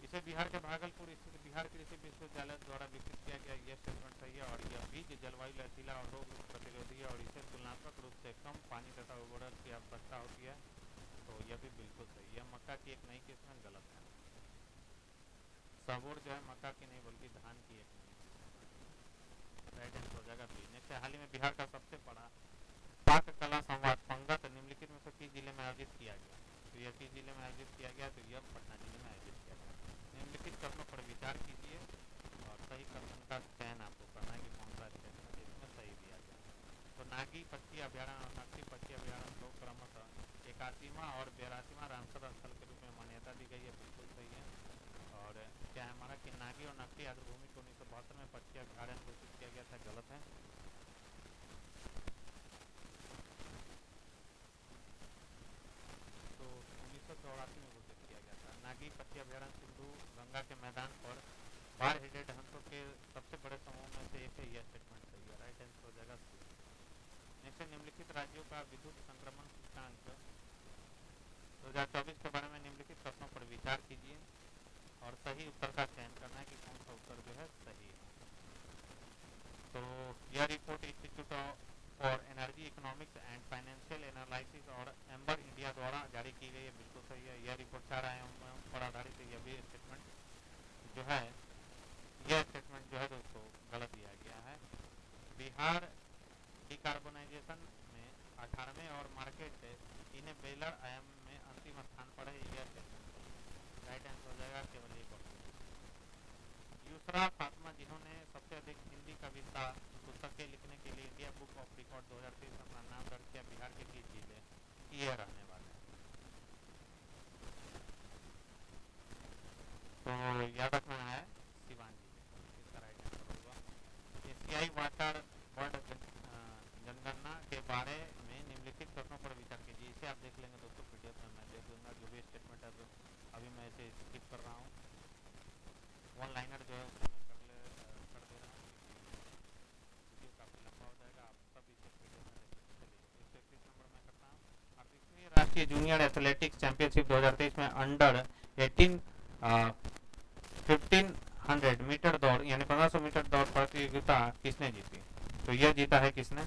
इसे बिहार के भागलपुर स्थित बिहार कृषि विश्वविद्यालय द्वारा विकसित किया गया। यह स्टेटमेंट सही है। और यह बीज जलवायु लचीला और रोग प्रतिरोधी है और इसे तुलनात्मक रूप से कम पानी तथा उर्वरक की आवश्यकता होती है। तो यह भी बिल्कुल सही है। मक्का की एक नई किस्म गलत है। सबौर जो है मक्का की नहीं बल्कि धान की एक नई किस्म। राइट आंसर हो जाएगा बी। नेक्स्ट हाल ही में बिहार का सबसे बड़ा पाक कला संवाद पंगत निम्नलिखित में से किस जिले में आयोजित किया गया? तो यह किस जिले में आयोजित किया गया? तो यह पटना जिले में आयोजित किया गया। निम्नलिखित कथनों पर विचार कीजिए और सही कथन का चयन आपको करना है कि कौन सा स्टेटमेंट इसमें सही दिया गया। तो नागी पक्षी अभ्यारण्य और नकटी पक्षी अभ्यारण्य को क्रमशः 81वां और 82वां रामसर स्थल के रूप में मान्यता दी गई है, बिल्कुल सही है। और क्या है हमारा कि नागी और नकटी आर्द्रभूमि को 1972 में पक्षी अभ्यारण्य घोषित किया गया था, गलत है। तो 1984 में घोषित किया गया था। नागी पक्षी अभ्यारण्य सिंधु गंगा के मैदान पर बार हेडेड हंसों के सबसे बड़े समूह में से एक है। यह स्टेटमेंट सही है। राइट आंसर हो जाएगा सी। नेक्स्ट निम्नलिखित राज्यों का विद्युत संक्रमण सूचकांक 2024 के बारे में निम्नलिखित कथनों पर विचार कीजिए और सही उत्तर का चयन करना है कि कौन सा उत्तर जो है सही है। तो यह report institute for energy economics and financial analysis और एम्बर इंडिया द्वारा जारी की गई है, बिल्कुल सही है। यह रिपोर्ट 4 आयामों पर आधारित है। यह भी स्टेटमेंट जो है यह स्टेटमेंट जो है दोस्तों गलत दिया गया है। बिहार डिकार्बोनाइजेशन में 18वें और मार्केट इन्हें बेलर आयाम में अंतिम स्थान पर है। यह स्टेटमेंट राइट आंसर हो जाएगा केवल एक ऑप्शन। यूसरा फातिमा जिन्होंने सबसे अधिक हिंदी कविता पुस्तकें लिखने के लिए इंडिया बुक ऑफ रिकॉर्ड 2023 में अपना नाम दर्ज किया, बिहार के किस जिले की यह रहने वाले हैं? तो याद रखना है सिवान जिले। इसका राइट आंसर होगा। एशियाई वाटर बर्ड जनगणना के बारे में निम्नलिखित कथनों पर विचार कीजिए। इसे आप देख लेंगे दोस्तों, पीडीएफ में मैं देख लूँगा। जो भी स्टेटमेंट है अभी मैं इसे स्किप कर रहा हूँ। वन लाइनर जो है उसे मैं कर दे रहा हूँ। वीडियो काफ़ी लंबा हो जाएगा, आप सब इसे पीडीएफ में देख चलिए। 131 नंबर मैं करता हूँ। 38वीं राष्ट्रीय जूनियर एथलेटिक्स चैंपियनशिप 2023 में अंडर 18 1500 मीटर दौड़ यानी 1500 मीटर दौड़ प्रतियोगिता किसने जीती? तो यह जीता है किसने?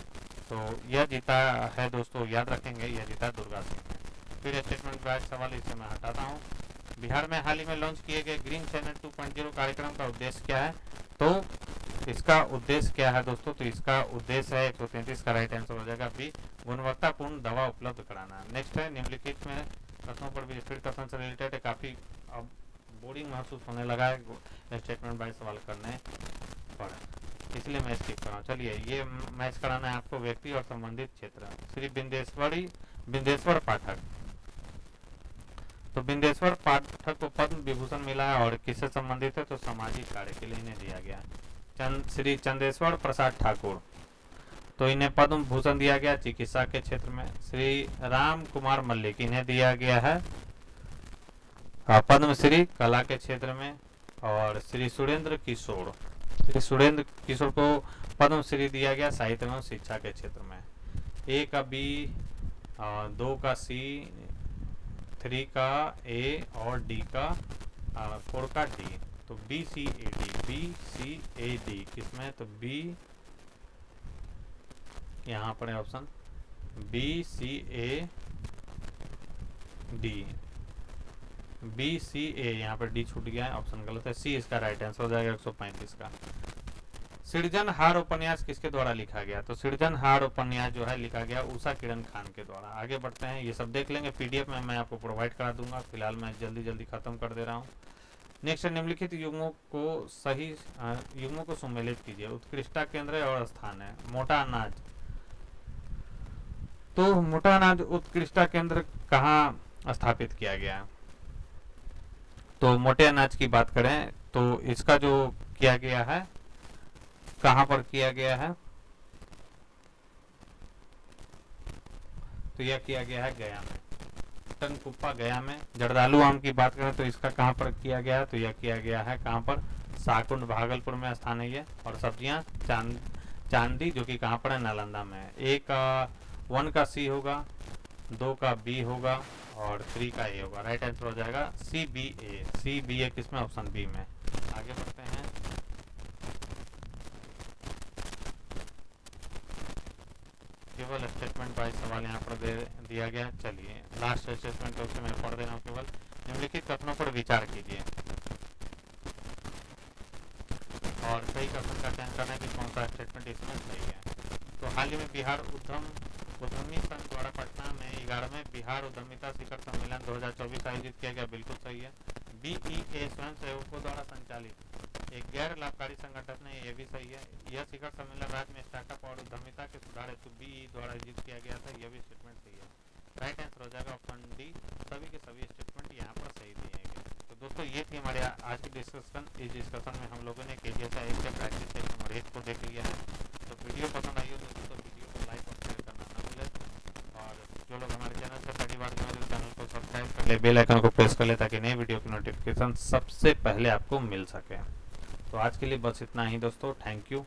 तो यह जीता है दोस्तों, याद रखेंगे, यह जीता दुर्गा सिंह ने। फिर स्टेटमेंट का सवाल इसे मैं हटाता हूँ। बिहार में हाल ही में लॉन्च किए गए ग्रीन चैनल 2.0 कार्यक्रम का उद्देश्य क्या है? तो इसका उद्देश्य क्या है दोस्तों? तो इसका उद्देश्य है 133 का राइट आंसर हो जाएगा बी, गुणवत्तापूर्ण दवा उपलब्ध कराना। नेक्स्ट है निम्नलिखित में कथनों पर भी स्पीड कथन से रिलेटेड है, काफी अब बोरिंग महसूस होने लगा है स्टेटमेंट बाय सवाल करने पर, इसलिए मैं स्किप कर रहा हूँ। चलिए ये मैच कराना है आपको व्यक्ति और संबंधित क्षेत्र। श्री बिंदेश्वर पाठक, तो बिंदेश्वर पाठक को पद्म विभूषण मिला है और किससे संबंधित है? तो सामाजिक कार्य के लिए इन्हें दिया गया। श्री चंदेश्वर प्रसाद ठाकुर, तो इन्हें पद्म भूषण दिया गया चिकित्सा के क्षेत्र में। श्री राम कुमार मल्लिक, इन्हें दिया गया है पद्मश्री कला के क्षेत्र में। और श्री सुरेंद्र किशोर को पद्मश्री दिया गया साहित्य एवं शिक्षा के क्षेत्र में। ए का बी, 2 का सी, 3 का ए और डी का 4 का डी, तो बी सी ए डी किसमें? तो बी, यहाँ पर है option B C A D, B C A, यहाँ पर डी छूट गया है, ऑप्शन गलत है, सी इसका राइट आंसर हो जाएगा 135 का। सृजनहार उपन्यास किसके द्वारा लिखा गया? तो सृजनहार उपन्यास जो है लिखा गया उषा किरण खान के द्वारा। आगे बढ़ते हैं, ये सब देख लेंगे, पीडीएफ में मैं आपको प्रोवाइड करा दूंगा, फिलहाल मैं जल्दी खत्म कर दे रहा हूँ। नेक्स्ट, निम्नलिखित युग्मों को सम्मिलित कीजिए। उत्कृष्टता केंद्र और स्थान है। मोटा अनाज, तो मोटा अनाज उत्कृष्टता केंद्र कहाँ स्थापित किया गया? तो मोटे अनाज की बात करें तो इसका जो किया गया है, कहां पर किया गया है? तो यह किया गया है गया में, टनकुप्पा गया में। जर्दालू आम की बात करें तो इसका कहां पर किया गया है? तो यह किया गया है कहां पर? साकुंड भागलपुर में स्थान है ये। और सब्जियां चांदी, जो कि कहां पर है? नालंदा में। 1 का सी होगा, 2 का बी होगा और 3 का ए होगा। राइट आंसर हो जाएगा सी बी ए किसमें? ऑप्शन बी में। आगे बढ़ते हैं, केवल स्टेटमेंट बाय सवाल यहाँ पर दिया गया। चलिए लास्ट स्टेटमेंट उसे मैं पढ़ दे रहा हूँ। केवल निम्नलिखित कथनों पर विचार कीजिए और सही कथन का चयन करना है कि कौन सा स्टेटमेंट इसमें सही है। तो हाल ही में बिहार उद्यमी संघ द्वारा पटना में 11वें बिहार उद्यमिता शिखर सम्मेलन 2024 आयोजित किया गया, बिल्कुल सही है। BEA स्वयं सेवकों द्वारा संचालित एक गैर लाभकारी संगठन है, ये भी सही है। यह शिखर सम्मेलन राज्य में स्टार्टअप और उद्यमिता के सुधार हेतु BE द्वारा आयोजित किया गया था, यह भी स्टेटमेंट सही है। राइट आंसर हो जाएगा ऑप्शन डी, सभी के सभी स्टेटमेंट यहाँ पर सही दिए गए। तो दोस्तों ये थी हमारे आज की डिस्कशन। इस डिस्कशन में हम लोगों ने KGS से प्रैक्टिस सेट नंबर 1 को देख लिया है। तो वीडियो पसंद आई हो दोस्तों तो वीडियो को लाइक और शेयर करना ना भूलें, और जो लोग हमारे चैनल से पहली बार जुड़े हैं चैनल को सब्सक्राइब कर ले, बेल आइकन को प्रेस कर ले ताकि नई वीडियो की नोटिफिकेशन सबसे पहले आपको मिल सके। तो आज के लिए बस इतना ही दोस्तों, थैंक यू।